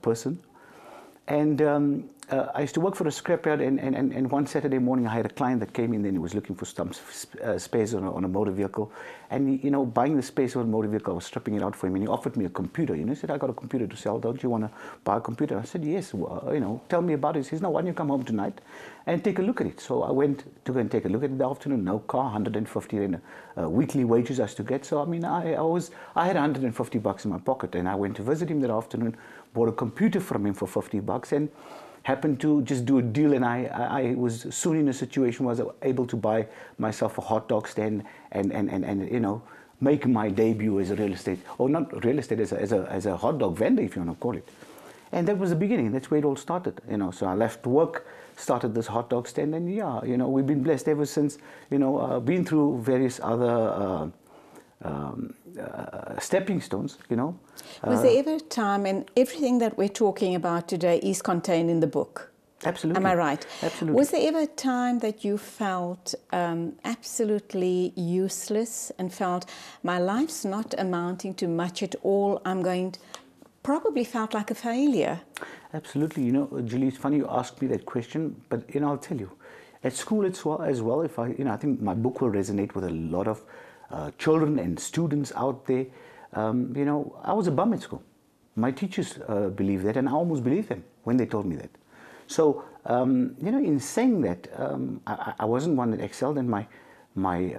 person. And I used to work for a scrapyard, and one Saturday morning I had a client that came in and he was looking for some space on a motor vehicle. And, you know, buying the space on a motor vehicle, I was stripping it out for him, and he offered me a computer. You know, he said, I got a computer to sell. Don't you want to buy a computer? I said, yes. Well, you know, tell me about it. He says, no, why don't you come home tonight and take a look at it? So I went to go and take a look at it in the afternoon. No car, 150 and weekly wages I used to get. So, I mean, I had $150 in my pocket, and I went to visit him that afternoon, bought a computer from him for $50, and happened to just do a deal, and I was soon in a situation where I was able to buy myself a hot dog stand and you know, make my debut as a real estate, or not real estate, as a hot dog vendor, if you want to call it. And that was the beginning. That's where it all started, you know. So I left work, started this hot dog stand, and yeah, you know, we've been blessed ever since. You know, been through various other stepping stones, you know. Was there ever a time, and everything that we're talking about today is contained in the book? Absolutely. Am I right? Absolutely. Was there ever a time that you felt absolutely useless and felt, my life's not amounting to much at all, probably felt like a failure? Absolutely. You know, Julie, it's funny you asked me that question, but, you know, I'll tell you, at school as well, if I think my book will resonate with a lot of children and students out there. You know, I was a bum at school. My teachers believed that, and I almost believed them when they told me that. So, you know, in saying that, I wasn't one that excelled, and my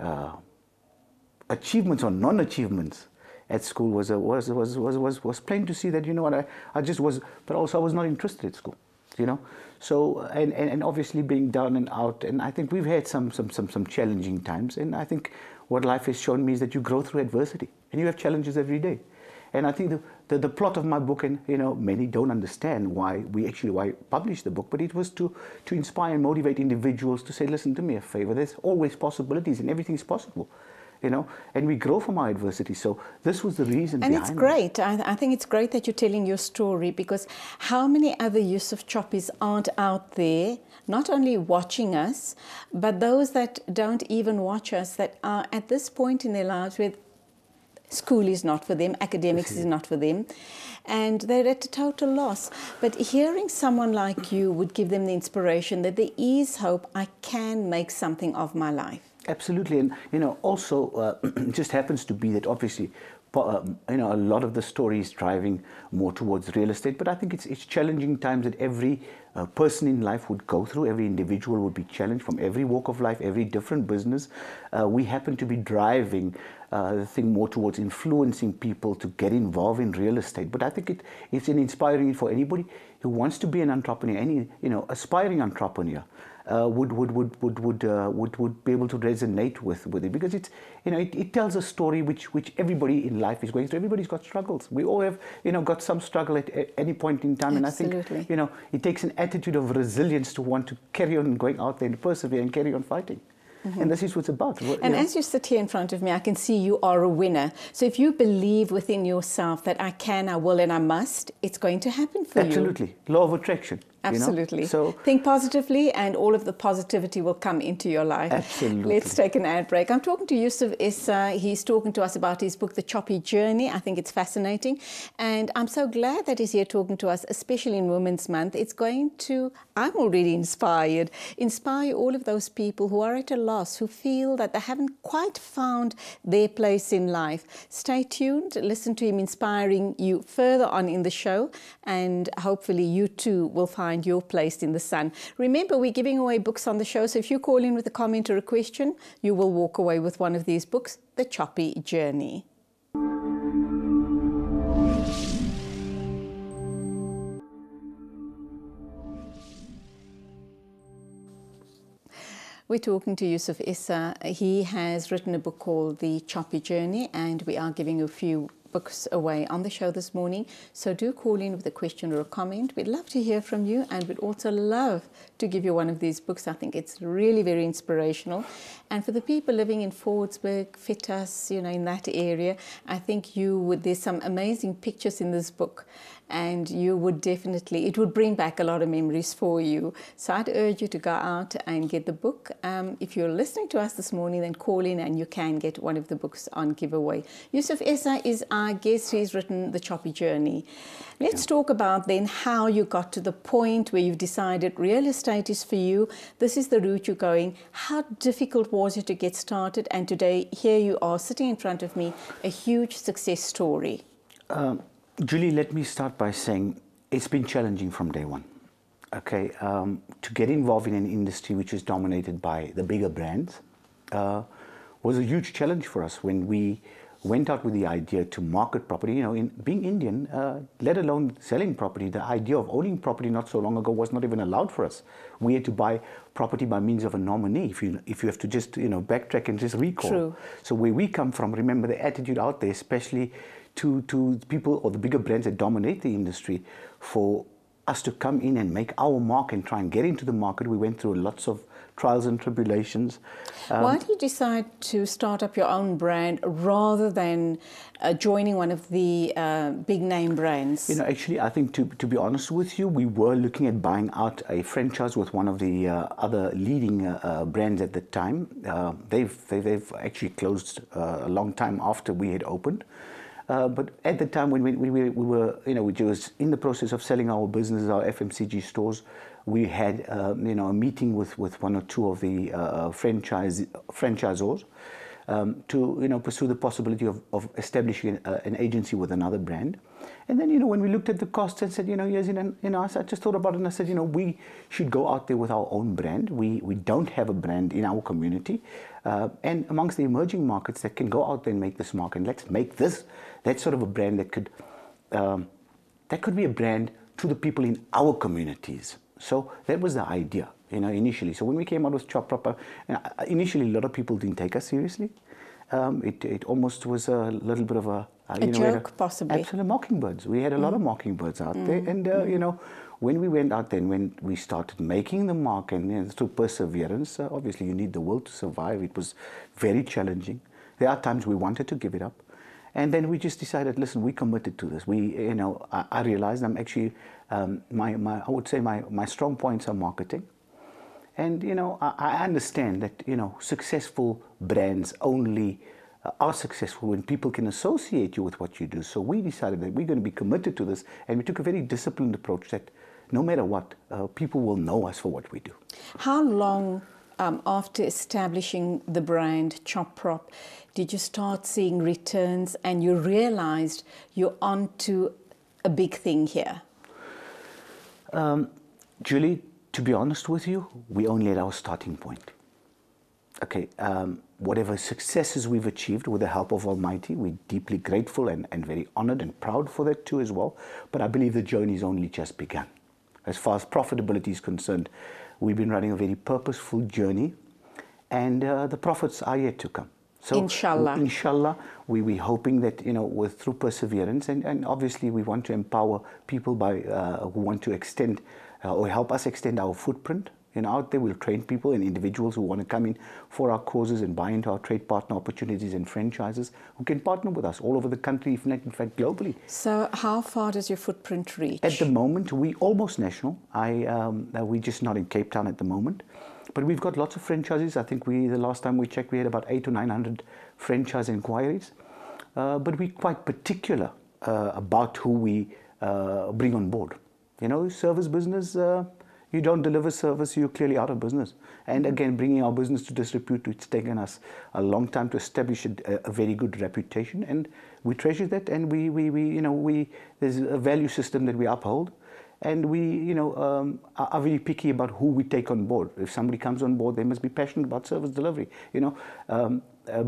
achievements or non-achievements at school was plain to see that, you know what, I just was, but also I was not interested at school, you know. So, and obviously being down and out, and I think we've had some challenging times, and I think what life has shown me is that you grow through adversity, and you have challenges every day. And I think the plot of my book, and, you know, many don't understand why I published the book, but it was to inspire and motivate individuals to say, listen, do me a favor, there's always possibilities, and everything is possible. You know, and we grow from our adversity. So this was the reason behind it. And it's great. I think it's great that you're telling your story, because how many other Yusuf Choppies aren't out there, not only watching us, but those that don't even watch us, that are at this point in their lives where school is not for them, academics is not for them, and they're at a total loss. But hearing someone like you would give them the inspiration that there is hope, I can make something of my life. Absolutely. And, you know, also it just happens to be that obviously, you know, a lot of the story is driving more towards real estate, but I think it's challenging times that every person in life would go through. Every individual would be challenged from every walk of life, every different business. We happen to be driving the thing more towards influencing people to get involved in real estate. But I think it's an inspiring for anybody who wants to be an entrepreneur, any, you know, aspiring entrepreneur. Would be able to resonate with it, because it's, you know, it tells a story which everybody in life is going through. Everybody's got struggles. We all have, you know, got some struggle at any point in time. Absolutely. And I think, you know, it takes an attitude of resilience to want to carry on going out there and persevere and carry on fighting. And this is what it's about. And as you sit here in front of me, I can see you are a winner. So if you believe within yourself that I can, I will, and I must, it's going to happen for you. Absolutely. Law of attraction. Absolutely. You know? So think positively, and all of the positivity will come into your life. Absolutely. Let's take an ad break. I'm talking to Yusuf Issa. He's talking to us about his book, The Choppy Journey. I think it's fascinating. And I'm so glad that he's here talking to us, especially in Women's Month. It's going to, I'm already inspired, inspire all of those people who are at a loss, who feel that they haven't quite found their place in life. Stay tuned. Listen to him inspiring you further on in the show, and hopefully you too will find your place in the sun. Remember, we're giving away books on the show, so if you call in with a comment or a question, you will walk away with one of these books, The Choppy Journey. We're talking to Yusuf Issa. He has written a book called The Choppy Journey, and we are giving a few books away on the show this morning. So do call in with a question or a comment. We'd love to hear from you, and we'd also love to give you one of these books. I think it's really very inspirational. And for the people living in Fordsburg, Fitas, you know, in that area, I think there's some amazing pictures in this book, and you would definitely, it would bring back a lot of memories for you. So I'd urge you to go out and get the book. If you're listening to us this morning, then call in and you can get one of the books on giveaway. Yusuf Issa is our I guess he's written The Choppy Journey. Let's talk about then how you got to the point where you've decided real estate is for you. This is the route you're going. How difficult was it to get started? And today, here you are sitting in front of me, a huge success story. Julie, let me start by saying it's been challenging from day one. Okay, to get involved in an industry which is dominated by the bigger brands was a huge challenge for us when we went out with the idea to market property. You know, in being Indian, let alone selling property, the idea of owning property not so long ago was not even allowed for us. We had to buy property by means of a nominee. If you have to just backtrack and just recall. True. So where we come from, remember the attitude out there, especially to people or the bigger brands that dominate the industry, for us to come in and make our mark and try and get into the market. We went through lots of trials and tribulations. Why did you decide to start up your own brand rather than joining one of the big name brands? You know, actually, I think to be honest with you, we were looking at buying out a franchise with one of the other leading brands at the time. They've actually closed a long time after we had opened. But at the time when we were, we was in the process of selling our business, our FMCG stores, we had, a meeting with one or two of the franchisors to, pursue the possibility of establishing an agency with another brand. And then, when we looked at the costs and said, I just thought about it and I said, we should go out there with our own brand. We don't have a brand in our community. And amongst the emerging markets that can go out there and make this mark, and let's make this, that sort of a brand that could be a brand to the people in our communities. So that was the idea, initially. So when we came out with Chop Proper, initially a lot of people didn't take us seriously. It almost was a little bit of a joke, possibly. Absolute mockingbirds. We had a lot of mockingbirds out there, and when we went out there and when we started making the mark, and through perseverance, obviously you need the will to survive. It was very challenging. There are times we wanted to give it up, and then we just decided, listen, we committed to this. I realized I'm actually I would say my strong points are marketing. And, I understand that, successful brands only are successful when people can associate you with what you do. So we decided that we're going to be committed to this, and we took a very disciplined approach that no matter what, people will know us for what we do. How long after establishing the brand Chop Prop did you start seeing returns and you realized you're onto a big thing here? Julie, to be honest with you, we only at our starting point. Okay, whatever successes we've achieved with the help of Almighty, we're deeply grateful and very honored and proud for that too as well. But I believe the journey's only just begun. As far as profitability is concerned, we've been running a very purposeful journey, and the profits are yet to come. So, Inshallah, we're hoping that, through perseverance, and obviously we want to empower people who want to extend or help us extend our footprint. Out there we'll train people and individuals who want to come in for our causes and buy into our trade partner opportunities and franchises who can partner with us all over the country, if not in fact globally. So how far does your footprint reach? At the moment, we're almost national. We're just not in Cape Town at the moment. But we've got lots of franchises. I think the last time we checked, we had about 800 to 900 franchise inquiries. But we're quite particular about who we bring on board. Service business, you don't deliver service, you're clearly out of business. And again, bringing our business to disrepute, it's taken us a long time to establish a very good reputation, and we treasure that. And there's a value system that we uphold, and we, are very picky about who we take on board. If somebody comes on board, they must be passionate about service delivery.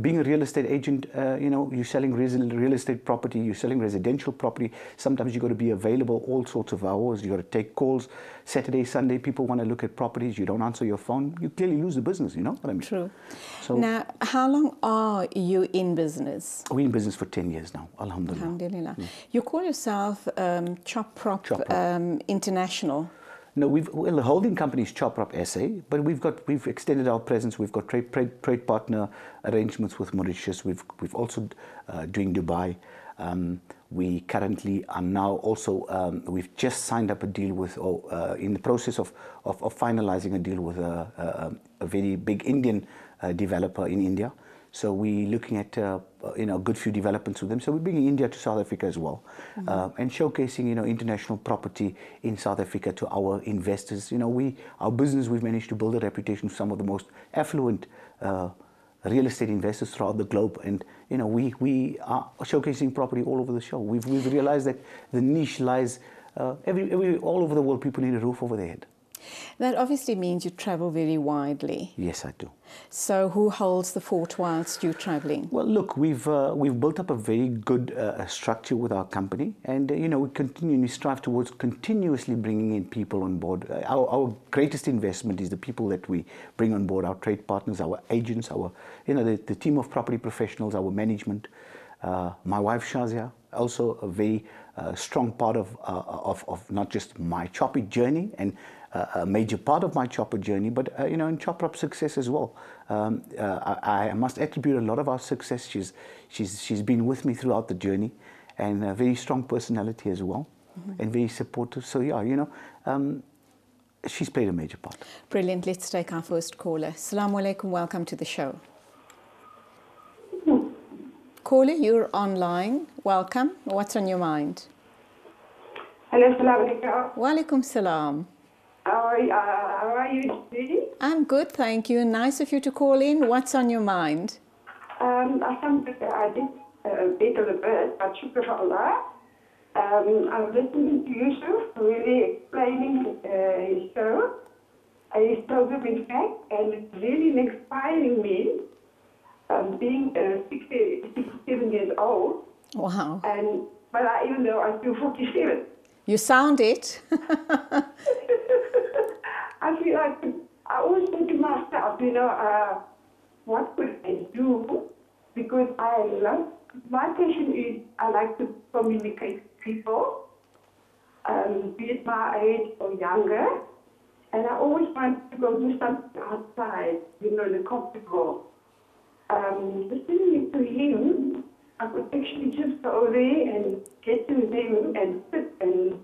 Being a real estate agent, you're selling real estate property, you're selling residential property. Sometimes you've got to be available all sorts of hours. You've got to take calls. Saturday, Sunday, people want to look at properties. You don't answer your phone. You clearly lose the business, you know what I mean? True. So, now, how long are you in business? We're in business for 10 years now, alhamdulillah. Alhamdulillah. You call yourself Chop Prop International. No, the holding company is Chop Prop SA, but we've extended our presence. We've got trade partner arrangements with Mauritius. We've also doing Dubai. We currently are now also we've just signed up a deal with, in the process of finalizing a deal with a very big Indian developer in India. So we're looking at a good few developments with them. So we're bringing India to South Africa as well, and showcasing international property in South Africa to our investors. Our business, we've managed to build a reputation for some of the most affluent real estate investors throughout the globe, and we are showcasing property all over the show. We've realized that the niche lies all over the world. People need a roof over their head. That obviously means you travel very widely. Yes, I do. So who holds the fort whilst you're traveling? Well, look, we've built up a very good structure with our company, and we continually strive towards continuously bringing in people on board. Our greatest investment is the people that we bring on board, our trade partners, our agents, our the team of property professionals, our management. My wife Shazia, also a very strong part of not just my chopper journey and a major part of my chopper journey, but in chopper up success as well. I must attribute a lot of our success. She's been with me throughout the journey, and a very strong personality as well, and very supportive. So yeah, she's played a major part. Brilliant. Let's take our first caller. Assalamu alaikum. Welcome to the show. Caller, you're online. Welcome. What's on your mind? Hello, assalamu alaikum. Wa alaikum salam. How are you, Julie? I'm good, thank you. Nice of you to call in. What's on your mind? I did bit of the bird, but shukr for Allah. I'm listening to Yusuf, really explaining his show. His program, in fact, and it's really inspiring me. Being 67 years old. Wow. But even though I feel 47. You sound it. I feel like, I always think to myself, what could I do? Because my passion is I like to communicate with people, be it my age or younger. And I always want to go do something outside, in the corporate world. Listening to him, I could actually just go there and get to him and sit and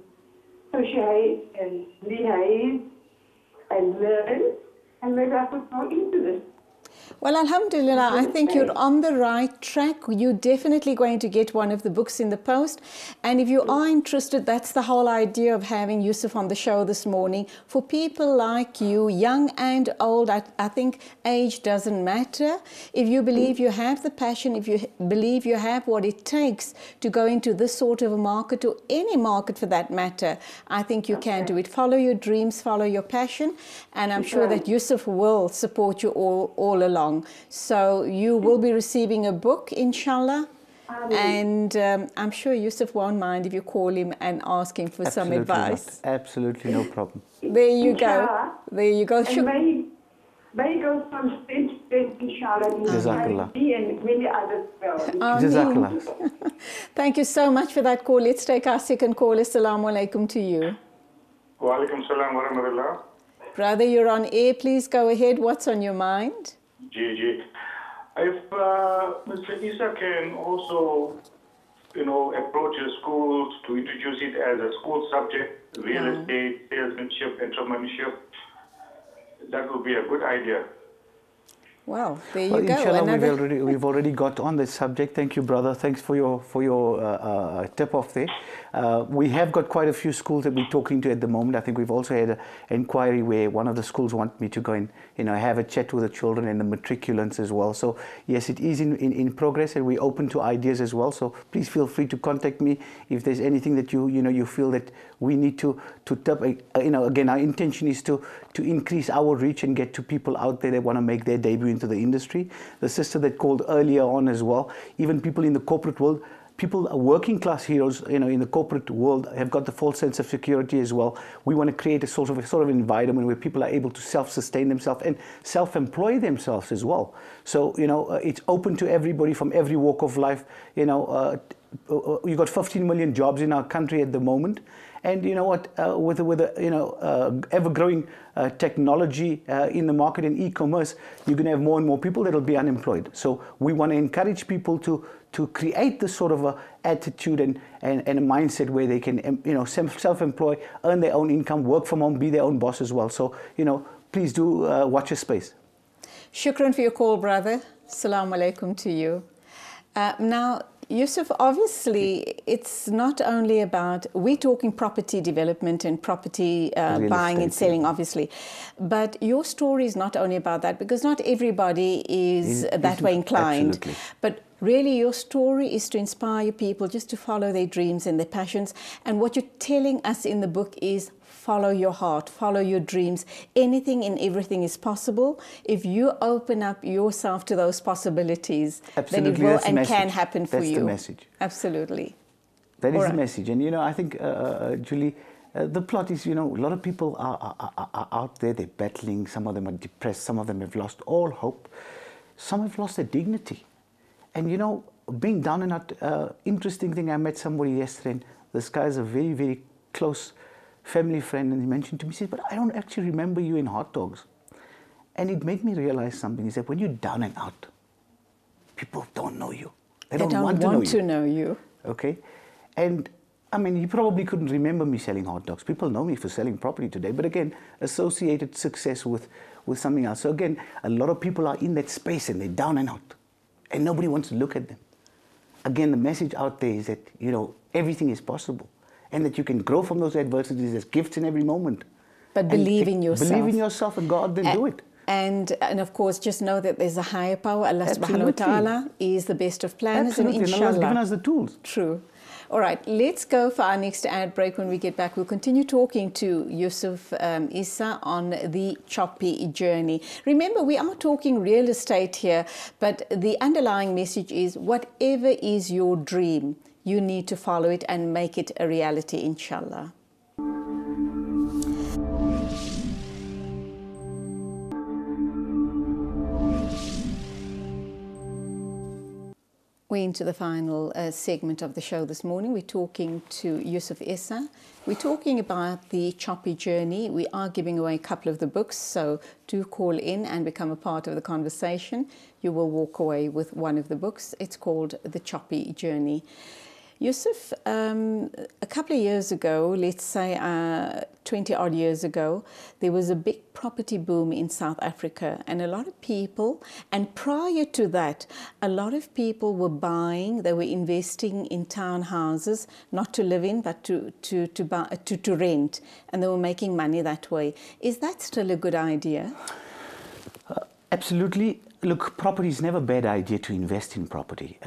socialize and liaise and learn, and maybe I could go into this. Well, alhamdulillah, I think you're on the right track. You're definitely going to get one of the books in the post. And if you are interested, that's the whole idea of having Yusuf on the show this morning. For people like you, young and old, I think age doesn't matter. If you believe you have the passion, if you believe you have what it takes to go into this sort of a market, or any market for that matter, I think you can do it. Follow your dreams, follow your passion, and I'm sure that Yusuf will support you all along. So you will be receiving a book, inshallah. And I'm sure Yusuf won't mind if you call him and ask him for some advice. Absolutely no problem. There you go. There you go. And may go from state to state, inshallah. Jazakallah. And many others well. Jazakallah. Thank you so much for that call. Let's take our second call. Assalamu alaikum to you. Wa alaikum salam wa rahmatullah. Brother, you're on air. Please go ahead. What's on your mind? Gigi. If Mr. Isa can also, approach the schools to introduce it as a school subject, real estate, salesmanship, entrepreneurship, that would be a good idea. Wow, there you Well, go. inshallah, we've already got on this subject. Thank you, brother. Thanks for your tip off there. We have got quite a few schools that we're talking to at the moment. I think we've also had an inquiry where one of the schools want me to go and have a chat with the children and the matriculants as well. So yes, it is in progress, and we're open to ideas as well. So please feel free to contact me if there's anything that you feel that we need to tap. Again, our intention is to increase our reach and get to people out there that want to make their debut into the industry. The sister that called earlier on as well, even people in the corporate world, people are working class heroes, in the corporate world have got the false sense of security as well. We want to create a sort of environment where people are able to self-sustain themselves and self-employ themselves as well. So, it's open to everybody from every walk of life. You've got 15 million jobs in our country at the moment. And you know what, with ever-growing technology in the market and e-commerce, you're going to have more and more people that will be unemployed. So we want to encourage people to create this sort of a attitude and a mindset where they can, self-employ, earn their own income, work from home, be their own boss as well. So, please do watch your space. Shukran for your call, brother. Assalamu alaikum to you. Now, Yusuf, obviously, it's not only about, we're talking property development and property buying and selling, obviously, but your story is not only about that, because not everybody is that way inclined. Absolutely. But really, your story is to inspire people just to follow their dreams and their passions. And what you're telling us in the book is follow your heart, follow your dreams. Anything and everything is possible. If you open up yourself to those possibilities, then it will and can happen for you. That's the message. Absolutely. That is the message. And, you know, I think, Julie, the plot is, you know, a lot of people are out there, they're battling. Some of them are depressed. Some of them have lost all hope. Some have lost their dignity. And, you know, being down and out, interesting thing, I met somebody yesterday, and this guy is a very, very close family friend, and he mentioned to me, he said, but I don't actually remember you in hot dogs. And it made me realize something. He said, when you're down and out, people don't know you. They don't want to know you. Okay? And, I mean, you probably couldn't remember me selling hot dogs. People know me for selling property today. But again, associated success with something else. So again, a lot of people are in that space and they're down and out. And nobody wants to look at them. Again, the message out there is that, you know, everything is possible. And that you can grow from those adversities as gifts in every moment. But believe in yourself. Believe in yourself and God, then do it. And of course, just know that there's a higher power. Allah subhanahu wa ta'ala is the best of planners. Absolutely. And inshallah. And Allah has given us the tools. True. All right, let's go for our next ad break. When we get back, we'll continue talking to Yusuf Issa on the choppy journey. Remember, we are talking real estate here, but the underlying message is whatever is your dream, you need to follow it and make it a reality, inshallah. We're into the final segment of the show this morning. We're talking to Yusuf Issa. We're talking about the choppy journey. We are giving away a couple of the books, so do call in and become a part of the conversation. You will walk away with one of the books. It's called The Choppy Journey. Yusuf, a couple of years ago, let's say 20 odd years ago, there was a big property boom in South Africa, and a lot of people, and prior to that, a lot of people were buying, they were investing in townhouses, not to live in, but to rent, and they were making money that way. Is that still a good idea? Absolutely. Look, property is never a bad idea to invest in property.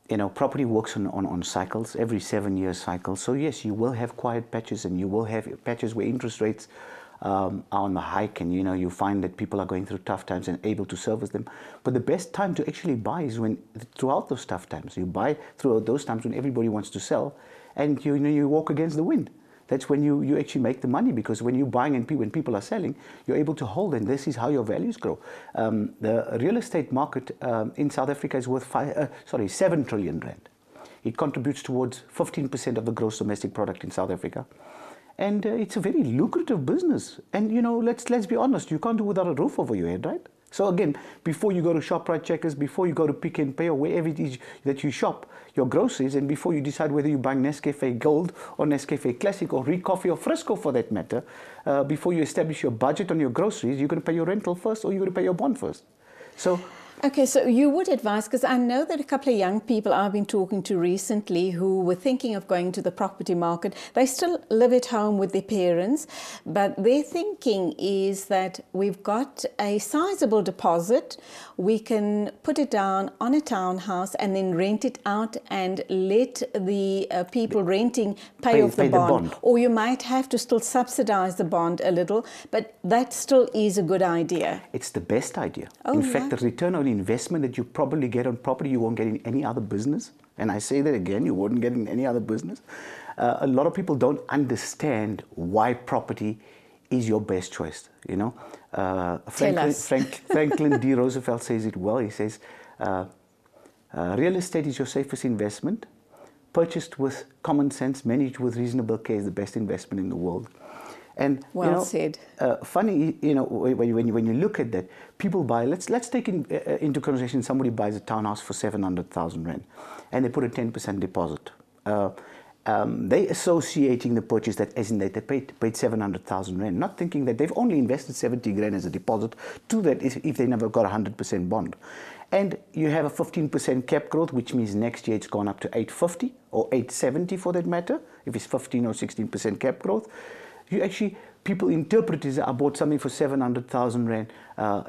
You know, property works on cycles, every 7 year cycle. So yes, you will have quiet patches, and you will have patches where interest rates are on the hike, and you know, you find that people are going through tough times and able to service them. But the best time to actually buy is when, throughout those tough times, you buy throughout those times when everybody wants to sell, and you know, you walk against the wind. That's when you actually make the money, because when you're buying and when people are selling, you're able to hold, and this is how your values grow. The real estate market in South Africa is worth 7 trillion rand. It contributes towards 15% of the gross domestic product in South Africa. And it's a very lucrative business. And you know, let's be honest, you can't do without a roof over your head, right? So again, before you go to ShopRite Checkers, before you go to Pick n Pay or wherever it is that you shop your groceries, and before you decide whether you're buying Nescafe Gold or Nescafe Classic or Recoffee or Frisco for that matter, before you establish your budget on your groceries, you're going to pay your rental first, or you're going to pay your bond first. So Okay, so you would advise, because I know that a couple of young people I've been talking to recently who were thinking of going to the property market, they still live at home with their parents, but their thinking is that we've got a sizable deposit, we can put it down on a townhouse and then rent it out and let the people renting pay off the bond. Or you might have to still subsidize the bond a little, but that still is a good idea. It's the best idea. In fact, the return on investment that you probably get on property, you won't get in any other business. And I say that again, you wouldn't get in any other business. A lot of people don't understand why property is your best choice. You know, Franklin D. Roosevelt says it well. He says, real estate is your safest investment. Purchased with common sense, managed with reasonable care, is the best investment in the world. And well said. Funny, you know, when you look at that, people buy. Let's take into consideration somebody buys a townhouse for 700,000 rand, and they put a 10% deposit, they associating the purchase that as in that they paid 700,000 rand, not thinking that they've only invested 70 grand as a deposit to that if they never got a 100% bond. And you have a 15% cap growth, which means next year it's gone up to 850 or 870 for that matter, if it's 15 or 16% cap growth. You actually, people interpret it as I bought something for 700,000 rand,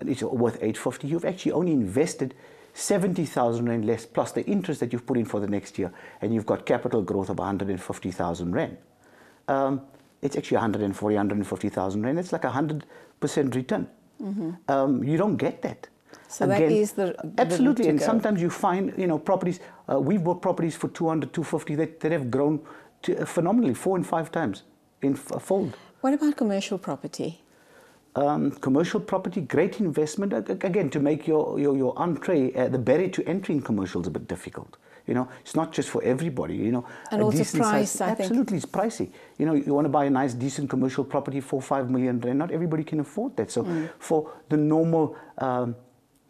it's worth 850. You've actually only invested 70,000 rand less plus the interest that you've put in for the next year, and you've got capital growth of 150,000 rand. It's actually 140, 150,000 rand. It's like 100% return. You don't get that. So again, that is the absolutely. And go. sometimes you find, you know, properties. We've bought properties for 200, 250 that have grown to, phenomenally 4 and 5 times in a fold. What about commercial property? Commercial property, great investment. Again, to make your entree, the barrier to entry in commercial is a bit difficult. You know, it's not just for everybody. You know, and also price. I think absolutely, it's pricey. You know, you want to buy a nice, decent commercial property for 5 million rand. Not everybody can afford that. So, for the normal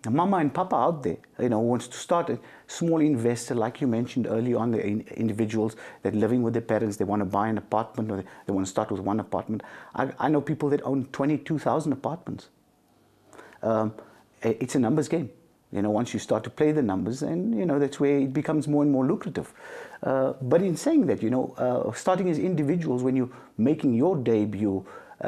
mama and papa out there, you know, wants to start a small investor, like you mentioned earlier on, the individuals that living with their parents, they want to buy an apartment or they want to start with one apartment. I know people that own 22,000 apartments. It's a numbers game. You know, once you start to play the numbers, and you know, that's where it becomes more and more lucrative. But in saying that, you know, starting as individuals, when you're making your debut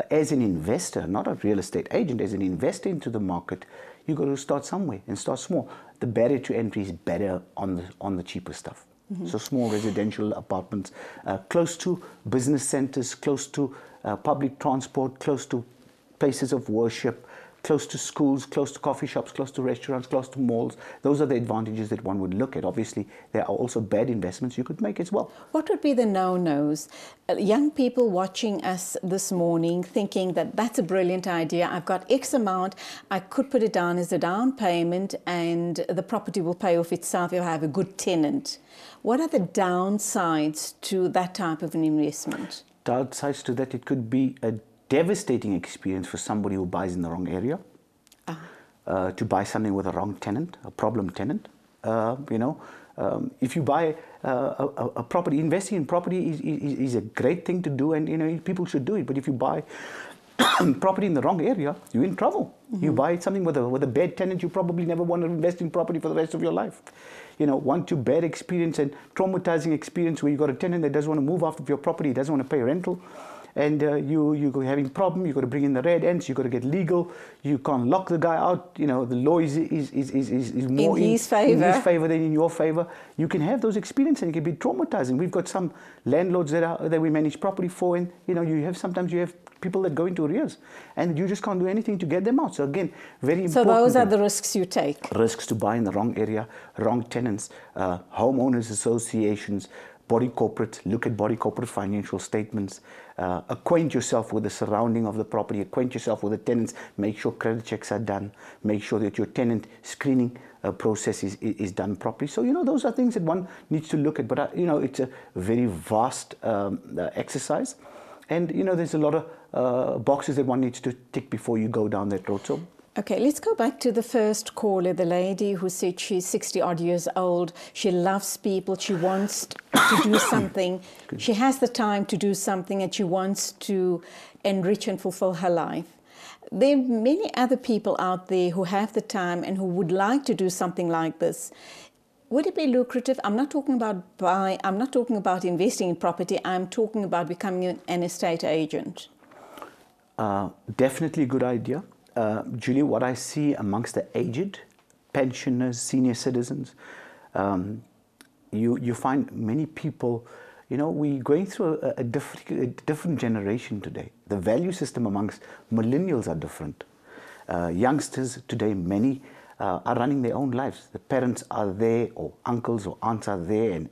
as an investor, not a real estate agent, as an investor into the market, you've got to start somewhere and start small. The barrier to entry is better on the cheaper stuff. So small residential apartments, close to business centers, close to public transport, close to places of worship, close to schools, close to coffee shops, close to restaurants, close to malls. Those are the advantages that one would look at. Obviously, there are also bad investments you could make as well. What would be the no-nos? Young people watching us this morning thinking that that's a brilliant idea. I've got X amount. I could put it down as a down payment and the property will pay off itself if I have a good tenant. What are the downsides to that type of an investment? Downsides to that, it could be a devastating experience for somebody who buys in the wrong area, to buy something with a wrong tenant, a problem tenant. You know, if you buy a property, investing in property is a great thing to do, and you know, people should do it. But if you buy property in the wrong area, you're in trouble. You buy something with a bad tenant, you probably never want to invest in property for the rest of your life. You know, one too bad experience and traumatizing experience where you got a tenant that doesn't want to move off of your property, doesn't want to pay rental. And you're having a problem, you've got to bring in the red ends, you've got to get legal, you can't lock the guy out, you know, the law is more in his favor than in your favor. You can have those experiences and it can be traumatizing. We've got some landlords that we manage property for, and you know, sometimes you have people that go into arrears and you just can't do anything to get them out. So again, very important. So those are the risks you take. Risks to buy in the wrong area, wrong tenants, homeowners associations, body corporate, look at body corporate financial statements, acquaint yourself with the surrounding of the property, acquaint yourself with the tenants, make sure credit checks are done, make sure that your tenant screening process is done properly. So, you know, those are things that one needs to look at, but, you know, it's a very vast exercise. And, you know, there's a lot of boxes that one needs to tick before you go down that road. So, okay, let's go back to the first caller, the lady who said she's 60-odd years old. She loves people. She wants to do something. She has the time to do something and she wants to enrich and fulfill her life. There are many other people out there who have the time and who would like to do something like this. Would it be lucrative? I'm not talking about investing in property. I'm talking about becoming an estate agent. Definitely a good idea. Julie, what I see amongst the aged, pensioners, senior citizens, you find many people, you know, we're going through a different generation today. The value system amongst millennials are different. Youngsters today, many are running their own lives. The parents are there, or uncles or aunts are there, and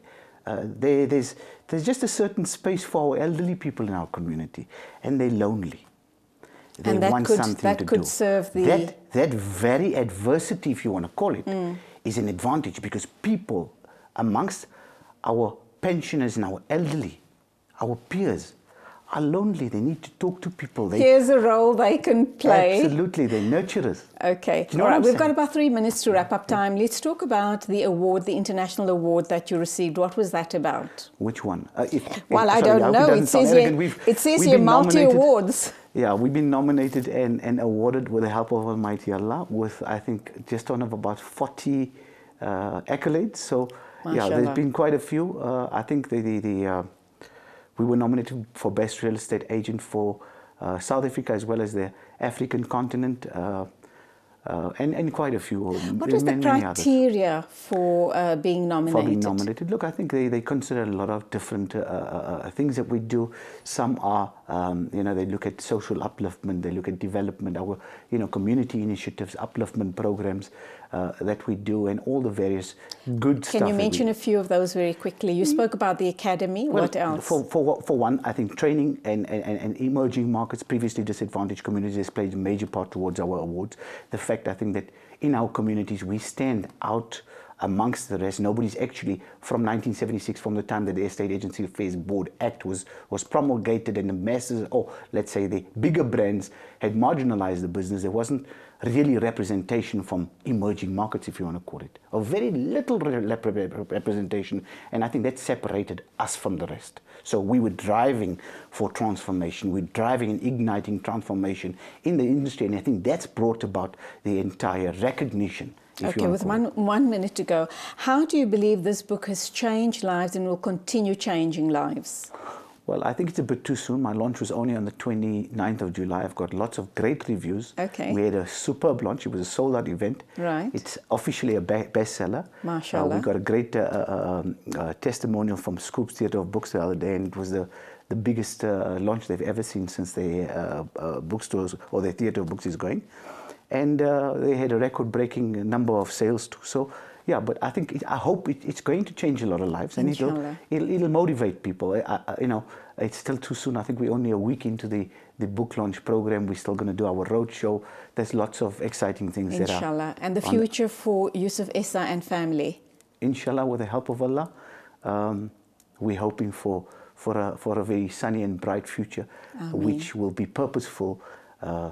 there's just a certain space for our elderly people in our community, and they're lonely. They want something to do. Serve the... That very adversity, if you want to call it, is an advantage, because people amongst our pensioners and our elderly, our peers, are lonely. They need to talk to people. Here's a role they can play. Absolutely, they're nurturers. Okay. Do you know All what right, I'm we've saying? got about 3 minutes to wrap up time. Let's talk about the award, the international award that you received. What was that about? Which one? Well, I sorry, don't hope know. doesn't It sound says arrogant. here, it says we've here been nominated- multi-awards. Yeah, we've been nominated and awarded with the help of Almighty Allah with, I think, just on of about 40 accolades. So, yeah, Mashallah. there's been quite a few. I think we were nominated for Best Real Estate Agent for South Africa as well as the African continent, and quite a few. What was the many others. criteria for being nominated? For being nominated. Look, I think they consider a lot of different things that we do. Some are, they look at social upliftment, they look at development, our, community initiatives, upliftment programs that we do, and all the various good stuff. Can you mention a few of those very quickly? You spoke about the academy. Well, what else? For one, I think training and emerging markets, previously disadvantaged communities, has played a major part towards our awards. The fact, I think, that in our communities we stand out amongst the rest. Nobody's actually, from 1976, from the time that the Estate Agency Affairs Board Act was promulgated and the masses, or let's say the bigger brands, had marginalized the business, there wasn't really representation from emerging markets, if you want to call it, or very little representation, and I think that separated us from the rest. So we were driving for transformation, we're driving and igniting transformation in the industry, and I think that's brought about the entire recognition. Okay, with 1 minute to go, how do you believe this book has changed lives and will continue changing lives? Well, I think it's a bit too soon. My launch was only on the 29th of July. I've got lots of great reviews. Okay. We had a superb launch. It was a sold-out event. Right. It's officially a bestseller. Mashallah. We got a great testimonial from Scoop's Theatre of Books the other day, and it was the biggest launch they've ever seen since their bookstores or their Theatre of Books is going. And they had a record-breaking number of sales too. So, yeah, but I think I hope it's going to change a lot of lives, and it'll motivate people. It's still too soon. I think we're only a week into the book launch program. We're still going to do our road show. There's lots of exciting things that are. Inshallah. And the future for Yusuf Essa and family? Inshallah, with the help of Allah, we're hoping for a very sunny and bright future, which will be purposeful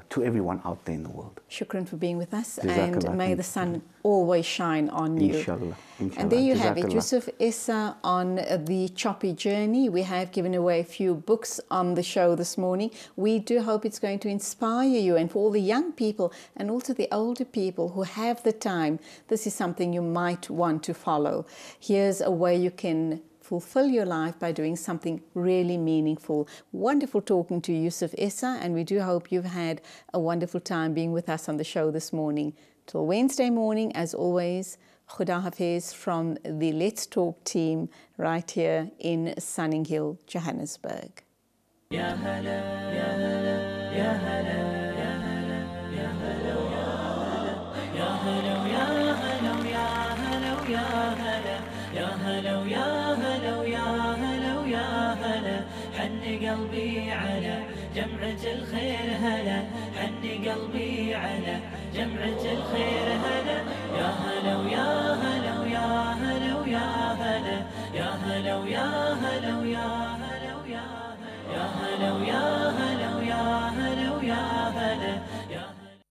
to everyone out there in the world. Shukran for being with us, Jazakallah. and may the sun always shine on you. Inshallah. And there you have it, Jazakallah. Yusuf Essa on the choppy journey. We have given away a few books on the show this morning. We do hope it's going to inspire you, and for all the young people and also the older people who have the time, this is something you might want to follow. Here's a way you can fulfill your life by doing something really meaningful. Wonderful talking to Yusuf Essa, and we do hope you've had a wonderful time being with us on the show this morning. Till Wednesday morning, as always, Khuda Hafiz from the Let's Talk team right here in Sunninghill, Johannesburg. يا هلا يا هلا يا هلا يا هلا يا هلا يا هلا يا هلا يا هلا يا هلا يا هلا يا هلا يا هلا يا هلا حن قلبي على جمعة الخير هلا حن قلبي على جمعة الخير هلا يا هلا ويا هلا ويا هلا ويا هلا يا هلا ويا هلا ويا هلا